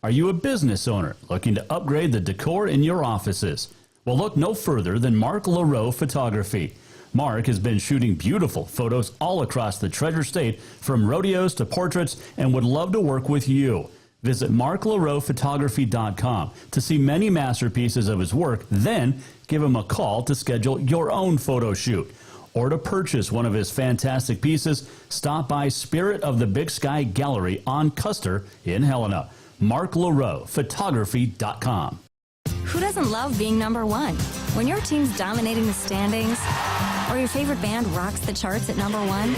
[SPEAKER 9] Are you a business owner looking to upgrade the decor in your offices? Well, look no further than Mark LaRoe Photography. Mark has been shooting beautiful photos all across the Treasure State, from rodeos to portraits, and would love to work with you. Visit marklaroephotography.com to see many masterpieces of his work, then give him a call to schedule your own photo shoot. Or to purchase one of his fantastic pieces, stop by Spirit of the Big Sky Gallery on Custer in Helena. marklaroephotography.com.
[SPEAKER 11] Who doesn't love being number one? When your team's dominating the standings, or your favorite band rocks the charts at number one,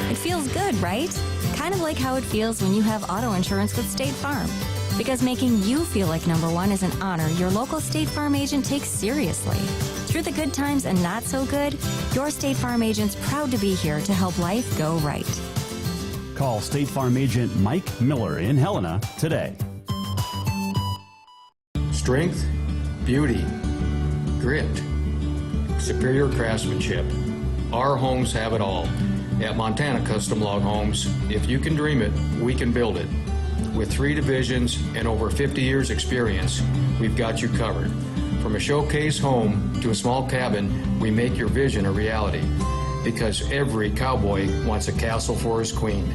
[SPEAKER 11] it feels good, right? Kind of like how it feels when you have auto insurance with State Farm. Because making you feel like number one is an honor your local State Farm agent takes seriously. Through the good times and not so good, your State Farm agent's proud to be here to help life go right.
[SPEAKER 9] Call State Farm agent Mike Miller in Helena today.
[SPEAKER 10] Strength, beauty, grit, superior craftsmanship. Our homes have it all. At Montana Custom Log Homes, if you can dream it, we can build it. With 3 divisions and over 50 years experience, we've got you covered. From a showcase home to a small cabin, we make your vision a reality. Because every cowboy wants a castle for his queen.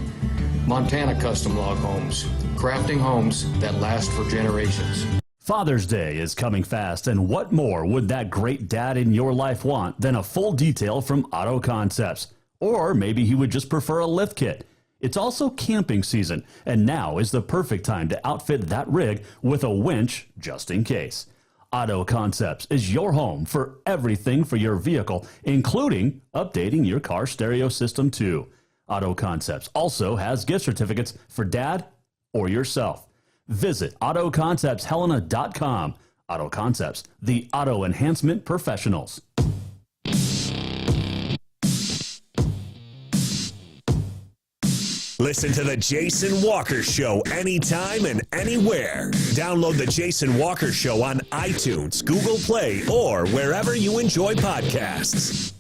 [SPEAKER 10] Montana Custom Log Homes, crafting homes that last for generations.
[SPEAKER 9] Father's Day is coming fast, and what more would that great dad in your life want than a full detail from Auto Concepts? Or maybe he would just prefer a lift kit. It's also camping season, and now is the perfect time to outfit that rig with a winch just in case. Auto Concepts is your home for everything for your vehicle, including updating your car stereo system too. Auto Concepts also has gift certificates for dad or yourself. Visit AutoConceptsHelena.com. Auto Concepts, the auto enhancement professionals.
[SPEAKER 1] Listen to The Jason Walker Show anytime and anywhere. Download The Jason Walker Show on iTunes, Google Play, or wherever you enjoy podcasts.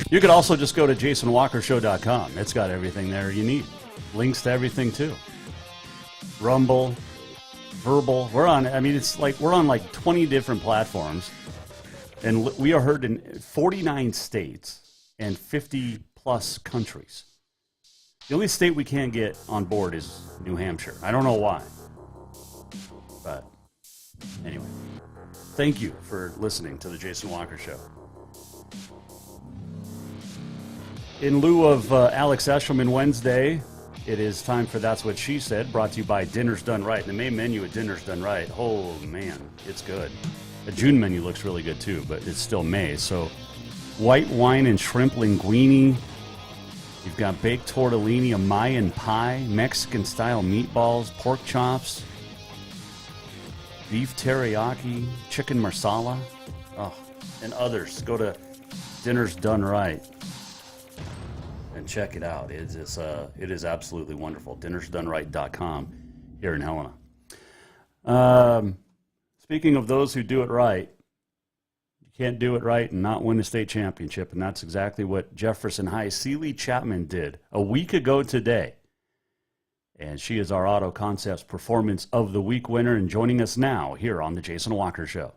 [SPEAKER 8] You could also just go to JasonWalkerShow.com. It's got everything there you need. Links to everything, too. Rumble, Verbal. We're on 20 different platforms. And we are heard in 49 states and 50-plus countries. The only state we can't get on board is New Hampshire. I don't know why. But anyway, thank you for listening to The Jason Walker Show. In lieu of Alex Eshelman Wednesday, it is time for That's What She Said, brought to you by Dinner's Done Right. The main menu at Dinner's Done Right, oh man, it's good. The June menu looks really good too, but it's still May. So white wine and shrimp linguine. You've got baked tortellini, a Mayan pie, Mexican-style meatballs, pork chops, beef teriyaki, chicken marsala, and others. Go to Dinner's Done Right. And check it out. It is absolutely wonderful. dinnersdoneright.com here in Helena. Speaking of those who do it right, you can't do it right and not win the state championship, and that's exactly what Jefferson High Celi Chapman did a week ago today. And she is our Auto Concepts Performance of the Week winner and joining us now here on the Jason Walker Show.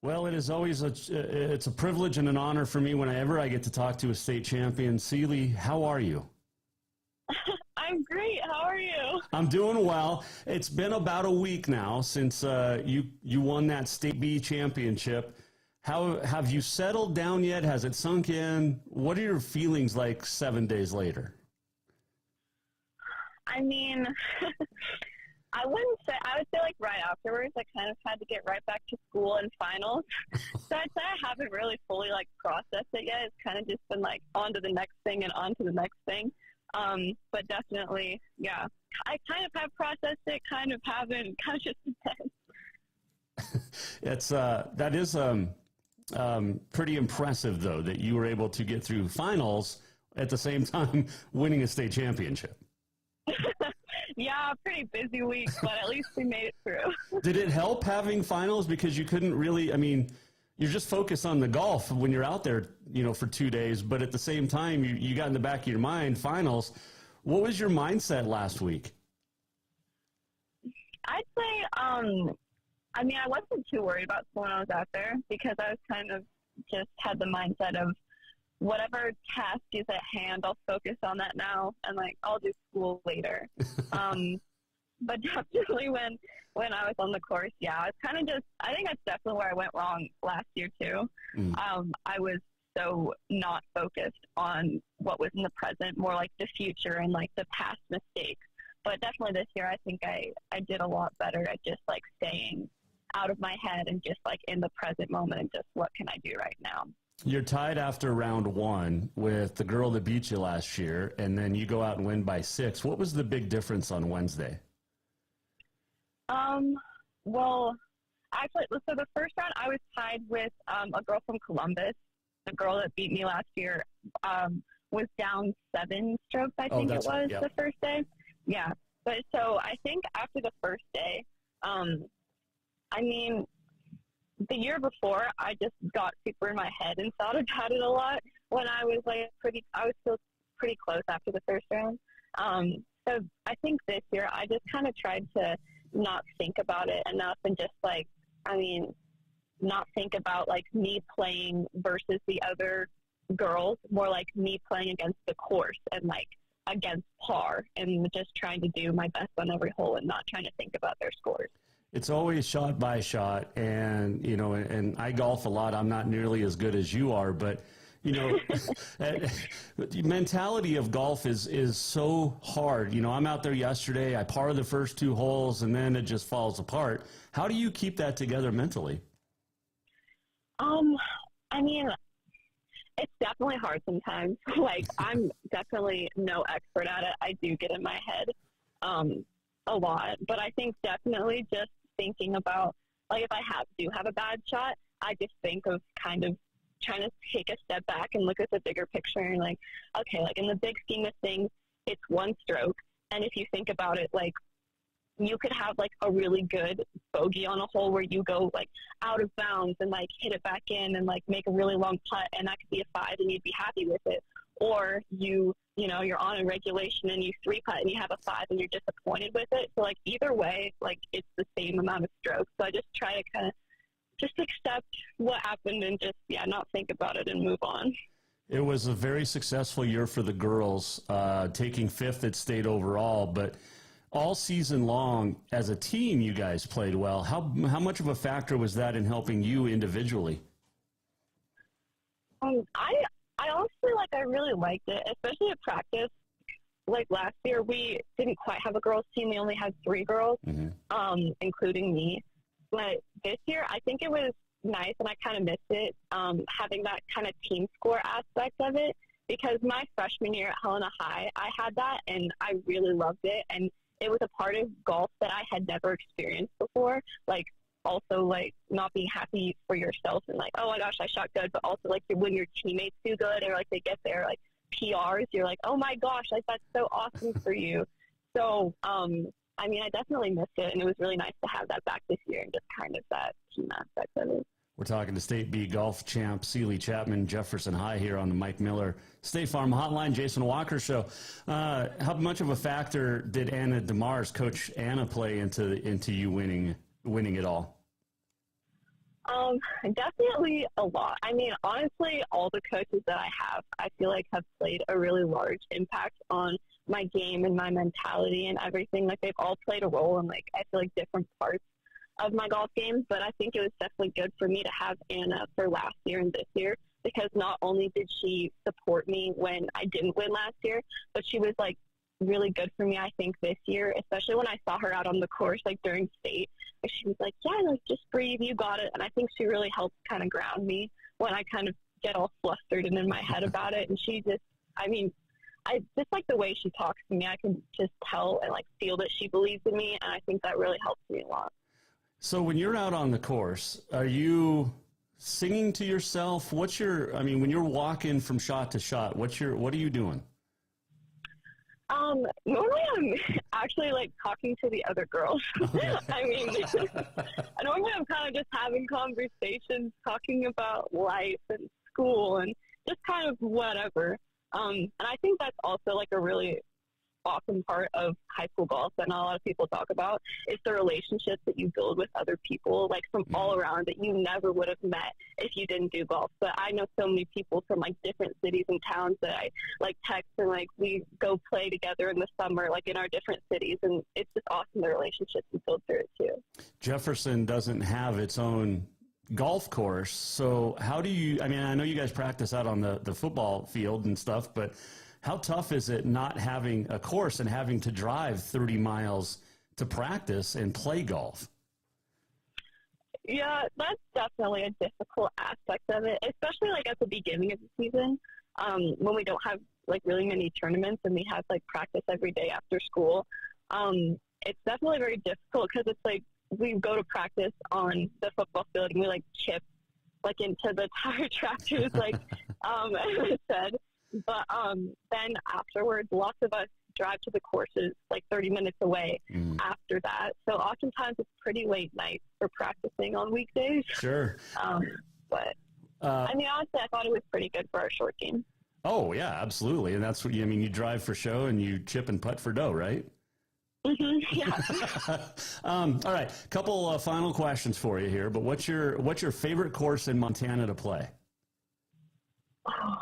[SPEAKER 9] Well, it is always it's a privilege and an honor for me whenever I get to talk to a state champion. Celi, how are you?
[SPEAKER 14] I'm great. How are you?
[SPEAKER 9] I'm doing well. It's been about a week now since you won that state B championship. How have you settled down yet? Has it sunk in? What are your feelings like 7 days later?
[SPEAKER 14] I mean, I would say like right afterwards, I kind of had to get right back to school and finals. So I'd say I haven't really fully like processed it yet. It's kind of just been like on to the next thing and on to the next thing. But definitely, yeah, I kind of have processed it, kind of haven't, kind of just depends.
[SPEAKER 9] That is pretty impressive though, that you were able to get through finals at the same time winning a state championship.
[SPEAKER 14] Yeah, pretty busy week, but at least we made it through.
[SPEAKER 9] Did it help having finals because you couldn't really, I mean, you're just focused on the golf when you're out there, for 2 days, but at the same time, you got in the back of your mind finals. What was your mindset last week?
[SPEAKER 14] I'd say, I wasn't too worried about when I was out there because I was kind of just had the mindset of whatever task is at hand, I'll focus on that now, and I'll do school later. But definitely when I was on the course, yeah, it's kind of just, I think that's definitely where I went wrong last year too. I was so not focused on what was in the present, more like the future and the past mistakes. But definitely this year, I think I did a lot better at just staying out of my head and just in the present moment and just what can I do right now.
[SPEAKER 9] You're tied after round one with the girl that beat you last year, and then you go out and win by 6. What was the big difference on Wednesday?
[SPEAKER 14] Well, actually, so the first round I was tied with a girl from Columbus. The girl that beat me last year was down 7 strokes, I think it was, the first day. Yeah. But so I think after the first day, the year before, I just got super in my head and thought about it a lot when I was I was still pretty close after the first round. So I think this year I just kind of tried to not think about it enough and just not think about me playing versus the other girls, more like me playing against the course and against par and just trying to do my best on every hole and not trying to think about their scores.
[SPEAKER 9] It's always shot by shot, and and I golf a lot. I'm not nearly as good as you are, but the mentality of golf is so hard. I'm out there yesterday. I par the first 2 holes, and then it just falls apart. How do you keep that together mentally?
[SPEAKER 14] It's definitely hard sometimes. I'm definitely no expert at it. I do get in my head a lot, but I think definitely just thinking about if I do have a bad shot, I just think of kind of trying to take a step back and look at the bigger picture and okay, in the big scheme of things, it's 1 stroke, and if you think about it, you could have a really good bogey on a hole where you go out of bounds and hit it back in and make a really long putt, and that could be a 5 and you'd be happy with it. Or you're on a regulation and you 3-putt and you have a 5 and you're disappointed with it. So either way, it's the same amount of strokes. So I just try to kind of just accept what happened and just, not think about it and move on.
[SPEAKER 9] It was a very successful year for the girls, taking 5th at state overall, but all season long as a team, you guys played well. How much of a factor was that in helping you individually?
[SPEAKER 14] I honestly, I really liked it, especially at practice. Last year, we didn't quite have a girls' team. We only had 3 girls, including me. But this year, I think it was nice, and I kind of missed it, having that kind of team score aspect of it, because my freshman year at Helena High, I had that, and I really loved it, and it was a part of golf that I had never experienced before. also like not being happy for yourself and like, oh my gosh, I shot good, but also like when your teammates do good or like they get their like PRs, you're like, oh my gosh, like that's so awesome for you. So, I mean, I definitely missed it, and it was really nice to have that back this year and just kind of that team aspect of it.
[SPEAKER 9] We're talking to State B golf champ Celi Chapman, Jefferson High here on the Mike Miller State Farm Hotline, Jason Walker Show. How much of a factor did Anna DeMars, Coach Anna, play into you winning it all?
[SPEAKER 14] Definitely a lot. I mean, honestly, all the coaches that I feel like have played a really large impact on my game and my mentality and everything. Like they've all played a role in like, I feel like different parts of my golf game, but I think it was definitely good for me to have Anna for last year and this year, because not only did she support me when I didn't win last year, but she was like really good for me, I think, this year, especially when I saw her out on the course, like during state. She was like, yeah, like just breathe, you got it. And I think she really helped kind of ground me when I kind of get all flustered and in my head about it. And she just, I mean, I just like the way she talks to me. I can just tell and like feel that she believes in me. And I think that really helps me a lot.
[SPEAKER 9] So when you're out on the course, are you singing to yourself? When you're walking from shot to shot, what are you doing?
[SPEAKER 14] Normally I'm actually like talking to the other girls. Okay. I mean, normally I'm kind of just having conversations, talking about life and school and just kind of whatever. And I think that's also like a really awesome part of high school golf that not a lot of people talk about is the relationships that you build with other people, like from all around that you never would have met if you didn't do golf. But I know so many people from like different cities and towns that I like text and like we go play together in the summer, like in our different cities. And it's just awesome the relationships you build through it too. Jefferson
[SPEAKER 9] doesn't have its own golf course. So how do you, I mean, I know you guys practice out on the football field and stuff, but how tough is it not having a course and having to drive 30 miles to practice and play golf?
[SPEAKER 14] Yeah, that's definitely a difficult aspect of it, especially like at the beginning of the season, when we don't have like really many tournaments and we have like practice every day after school. It's definitely very difficult because it's like we go to practice on the football field and we like chip like into the tire tractors, like as I said. But then afterwards, lots of us drive to the courses like 30 minutes away after that. So oftentimes it's pretty late night for practicing on weekdays.
[SPEAKER 9] Sure.
[SPEAKER 14] But I mean, honestly, I thought it was pretty good for our short game.
[SPEAKER 9] Oh, yeah, absolutely. And that's what you drive for show and you chip and putt for dough, right?
[SPEAKER 14] Mm-hmm, yeah.
[SPEAKER 9] All right. Couple final questions for you here. But what's your favorite course in Montana to play?
[SPEAKER 14] Oh,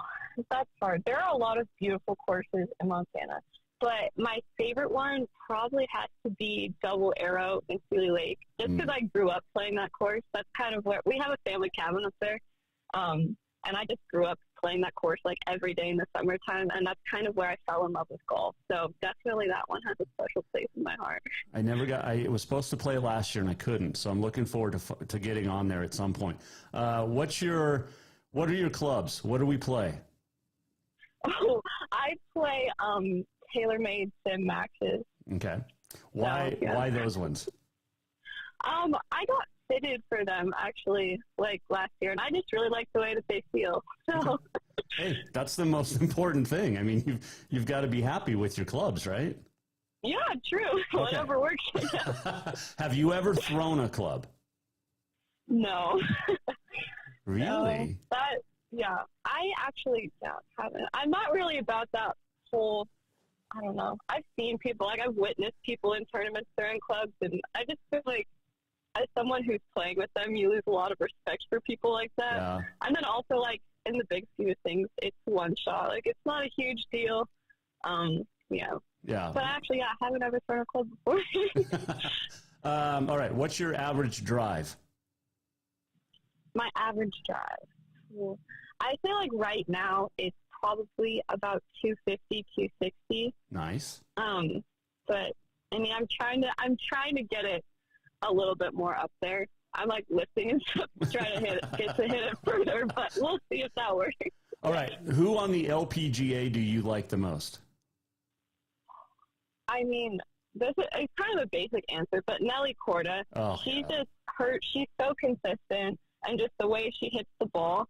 [SPEAKER 14] that's hard. There are a lot of beautiful courses in Montana, but my favorite one probably has to be Double Arrow in Celi Lake, just because I grew up playing that course. That's kind of where we have a family cabin up there, and I just grew up playing that course like every day in the summertime, and that's kind of where I fell in love with golf. So definitely that one has a special place in my heart.
[SPEAKER 9] I was supposed to play last year and I couldn't, so I'm looking forward to getting on there at some point. What are your clubs? What do we play?
[SPEAKER 14] Oh, I play TaylorMade Sim Maxes.
[SPEAKER 9] Okay. Why those ones?
[SPEAKER 14] I got fitted for them actually like last year, and I just really like the way that they feel. So
[SPEAKER 9] hey, that's the most important thing. I mean, you've got to be happy with your clubs, right?
[SPEAKER 14] Yeah, true. Okay. Whatever works.
[SPEAKER 9] Have you ever thrown a club?
[SPEAKER 14] No.
[SPEAKER 9] Really?
[SPEAKER 14] Yeah, I actually haven't. I'm not really about that whole, I don't know. I've seen people, like I've witnessed people in tournaments throwing clubs, and I just feel like as someone who's playing with them, you lose a lot of respect for people like that. Yeah. And then also, like, in the big scheme of things, it's one shot. Like, it's not a huge deal. Yeah. But actually, I haven't ever thrown a club before.
[SPEAKER 9] All right, what's your average drive?
[SPEAKER 14] My average drive. I feel like right now it's probably about 250, 260.
[SPEAKER 9] Nice.
[SPEAKER 14] But I mean, I'm trying to get it a little bit more up there. I'm like lifting and stuff to try to hit it further, but we'll see if that works.
[SPEAKER 9] All right. Who on the LPGA do you like the most?
[SPEAKER 14] I mean, it's kind of a basic answer, but Nelly Korda, she's so consistent, and just the way she hits the ball,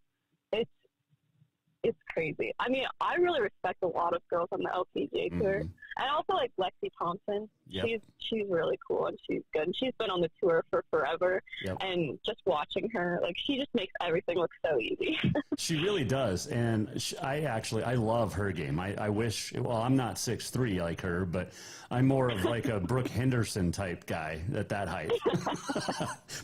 [SPEAKER 14] it's crazy. I mean, I really respect a lot of girls on the LPGA tour, and also like Lexi Thompson. Yep. She's really cool and she's good. And she's been on the tour for forever, and just watching her, like, she just makes everything look so easy.
[SPEAKER 9] She really does, and I love her game. I wish. Well, I'm not 6'3" like her, but I'm more of like a Brooke Henderson type guy at that height.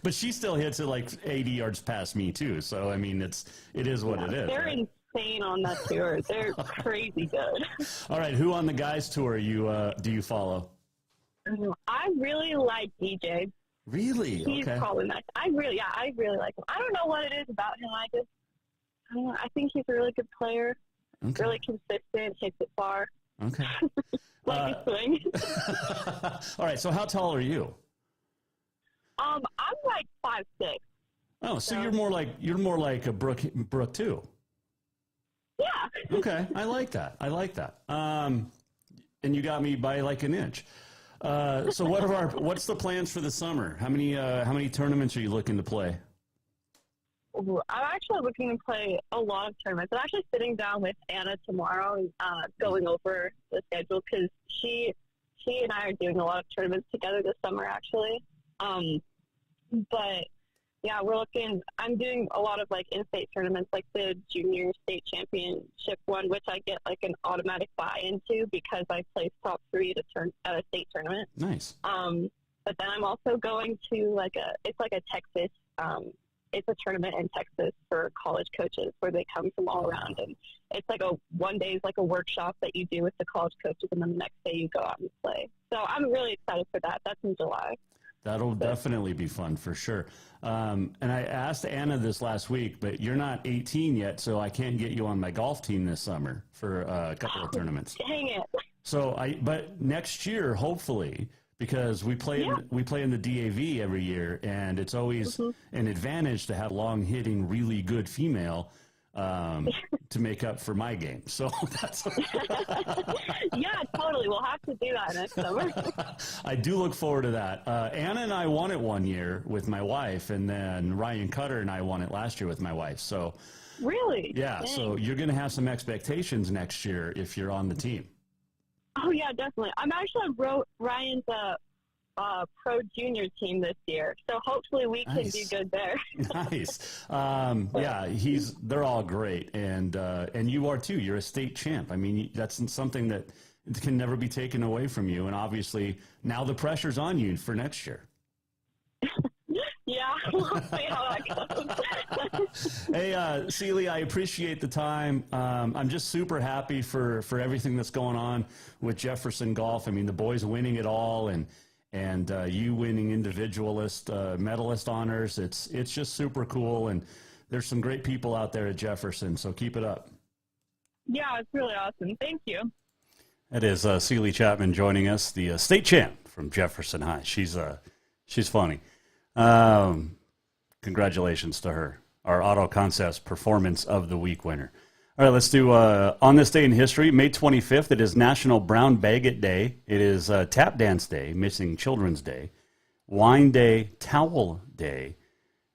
[SPEAKER 9] But she still hits it like 80 yards past me too. So I mean, it is what it is.
[SPEAKER 14] They're insane on that tour. They're crazy good.
[SPEAKER 9] All right, who on the guys tour do you follow?
[SPEAKER 14] I really like DJ.
[SPEAKER 9] Really?
[SPEAKER 14] He's probably nice. I really like him. I don't know what it is about him. I don't know. I think he's a really good player. Okay. Really consistent, hits it far.
[SPEAKER 9] Okay.
[SPEAKER 14] Like his swing.
[SPEAKER 9] All right. So how tall are you?
[SPEAKER 14] I'm like 5'6".
[SPEAKER 9] Oh, so you're more like a Brooke too.
[SPEAKER 14] Yeah.
[SPEAKER 9] Okay, I like that. And you got me by like an inch. So what's the plans for the summer? How many tournaments are you looking to play?
[SPEAKER 14] I'm actually looking to play a lot of tournaments. I'm actually sitting down with Anna tomorrow and going over the schedule, because she and I are doing a lot of tournaments together this summer, actually. But yeah, I'm doing a lot of like in-state tournaments, like the junior state championship one, which I get like an automatic buy into because I placed top 3 at a state tournament.
[SPEAKER 9] Nice.
[SPEAKER 14] But then I'm also going to it's a Texas, it's a tournament in Texas for college coaches where they come from all around, and it's like one day is like a workshop that you do with the college coaches, and then the next day you go out and play. So I'm really excited for that. That's in July.
[SPEAKER 9] That'll definitely be fun for sure. And I asked Anna this last week, but you're not 18 yet, so I can't get you on my golf team this summer for a couple of tournaments.
[SPEAKER 14] Dang it.
[SPEAKER 9] But next year, hopefully, because we play in the DAV every year, and it's always an advantage to have long-hitting, really good female to make up for my game. So that's
[SPEAKER 14] yeah, totally. We'll have to do that next summer.
[SPEAKER 9] I do look forward to that. Anna and I won it one year with my wife, and then Ryan Cutter and I won it last year with my wife. So
[SPEAKER 14] really?
[SPEAKER 9] Yeah. Dang. So you're going to have some expectations next year if you're on the team.
[SPEAKER 14] Oh yeah, definitely. I'm actually on Ryan's pro junior team this year, so hopefully we can do good there.
[SPEAKER 9] Nice. Yeah, they're all great, and you are too. You're a state champ. I mean, that's something that can never be taken away from you, and obviously now the pressure's on you for next year.
[SPEAKER 14] Yeah, we'll see how that goes.
[SPEAKER 9] Hey, Celi, I appreciate the time. I'm just super happy for everything that's going on with Jefferson Golf. I mean, the boys winning it all, and you winning individualist medalist honors. It's just super cool, and there's some great people out there at Jefferson, so keep it up.
[SPEAKER 14] Yeah, it's really awesome. Thank you.
[SPEAKER 8] That is Celi Chapman joining us, the state champ from Jefferson High. She's funny. Congratulations to her, our Auto Concepts Performance of the Week winner. All right, let's do on this day in history, May 25th. It is National Brown Baguette Day. It is Tap Dance Day, Missing Children's Day, Wine Day, Towel Day,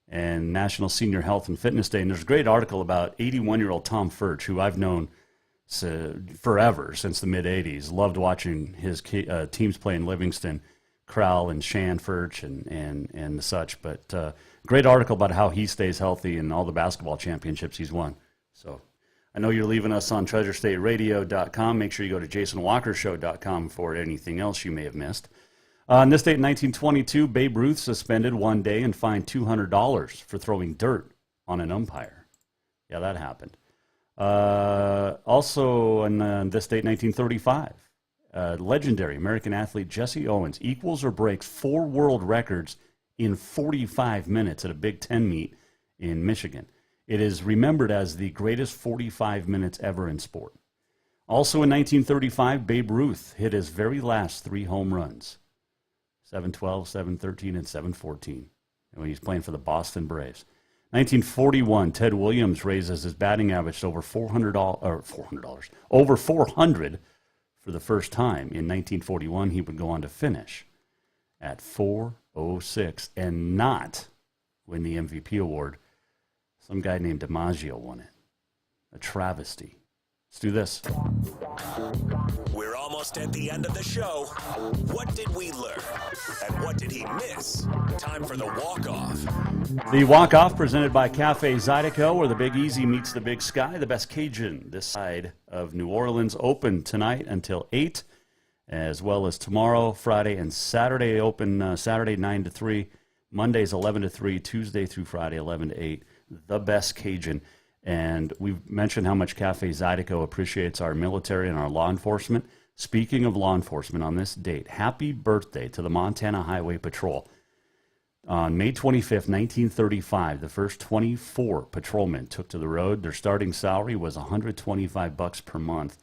[SPEAKER 8] and National Senior Health and Fitness Day. And there's a great article about 81-year-old Tom Furch, who I've known forever, since the mid-'80s. Loved watching his teams play in Livingston, Crowell and Shan Furch and such. But great article about how he stays healthy and all the basketball championships he's won. So I know you're leaving us on TreasureStateRadio.com. Make sure you go to JasonWalkerShow.com for anything else you may have missed. On this date in 1922, Babe Ruth suspended one day and fined $200 for throwing dirt on an umpire. Yeah, that happened. Also on this date, 1935, legendary American athlete Jesse Owens equals or breaks 4 world records in 45 minutes at a Big Ten meet in Michigan. It is remembered as the greatest 45 minutes ever in sport. Also in 1935, Babe Ruth hit his very last 3 home runs, 7-12, 7-13, and 7-14, when he's playing for the Boston Braves. 1941, Ted Williams raises his batting average to over $400 for for the first time. In 1941, he would go on to finish at 4:06 and not win the MVP award. Some guy named DiMaggio won it. A travesty. Let's do this.
[SPEAKER 1] We're almost at the end of the show. What did we learn? And what did he miss? Time for the walk-off.
[SPEAKER 8] The walk-off presented by Cafe Zydeco, where the Big Easy meets the Big Sky. The best Cajun this side of New Orleans, open tonight until 8, as well as tomorrow, Friday, and Saturday. Open Saturday 9 to 3, Mondays 11 to 3, Tuesday through Friday 11 to 8. The best Cajun. And we've mentioned how much Cafe Zydeco appreciates our military and our law enforcement. Speaking of law enforcement, on this date, happy birthday to the Montana Highway Patrol. On May 25th, 1935, the first 24 patrolmen took to the road. Their starting salary was $125 per month.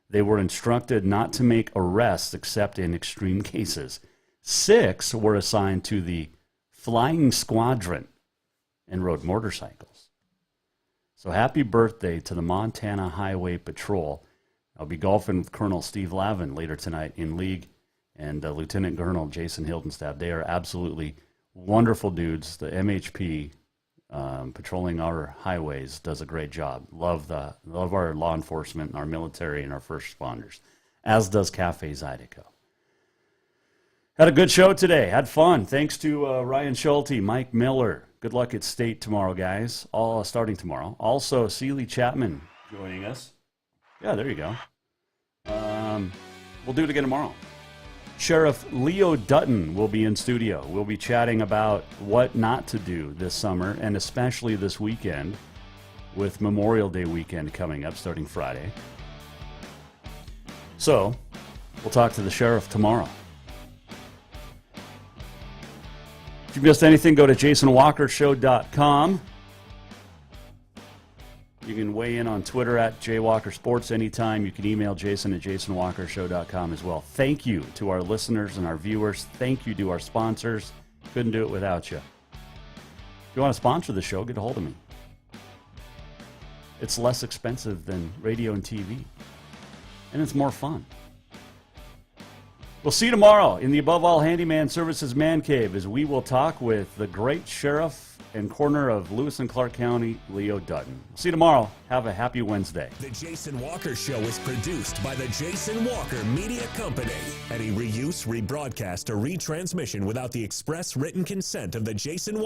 [SPEAKER 8] They were instructed not to make arrests except in extreme cases. 6 were assigned to the Flying Squadron and rode motorcycles. So happy birthday to the Montana Highway Patrol. I'll be golfing with Colonel Steve Lavin later tonight in league, and Lieutenant Colonel Jason Hildenstadt. They are absolutely wonderful dudes. The MHP patrolling our highways does a great job. Love our law enforcement, our military, and our first responders, as does Cafe Zydeco. Had a good show today. Had fun. Thanks to Ryan Schulte, Mike Miller. Good luck at State tomorrow, guys. All starting tomorrow. Also, Celi Chapman joining us. Yeah, there you go. We'll do it again tomorrow. Sheriff Leo Dutton will be in studio. We'll be chatting about what not to do this summer, and especially this weekend, with Memorial Day weekend coming up starting Friday. So, we'll talk to the sheriff tomorrow. If you missed anything, go to jasonwalkershow.com. You can weigh in on Twitter at JWalkerSports anytime. You can email Jason at jasonwalkershow.com as well. Thank you to our listeners and our viewers. Thank you to our sponsors. Couldn't do it without you. If you want to sponsor the show, get a hold of me. It's less expensive than radio and TV. And it's more fun. We'll see you tomorrow in the Above All Handyman Services Man Cave as we will talk with the great sheriff and coroner of Lewis and Clark County, Leo Dutton. See you tomorrow. Have a happy Wednesday.
[SPEAKER 1] The Jason Walker Show is produced by the Jason Walker Media Company. Any reuse, rebroadcast, or retransmission without the express written consent of the Jason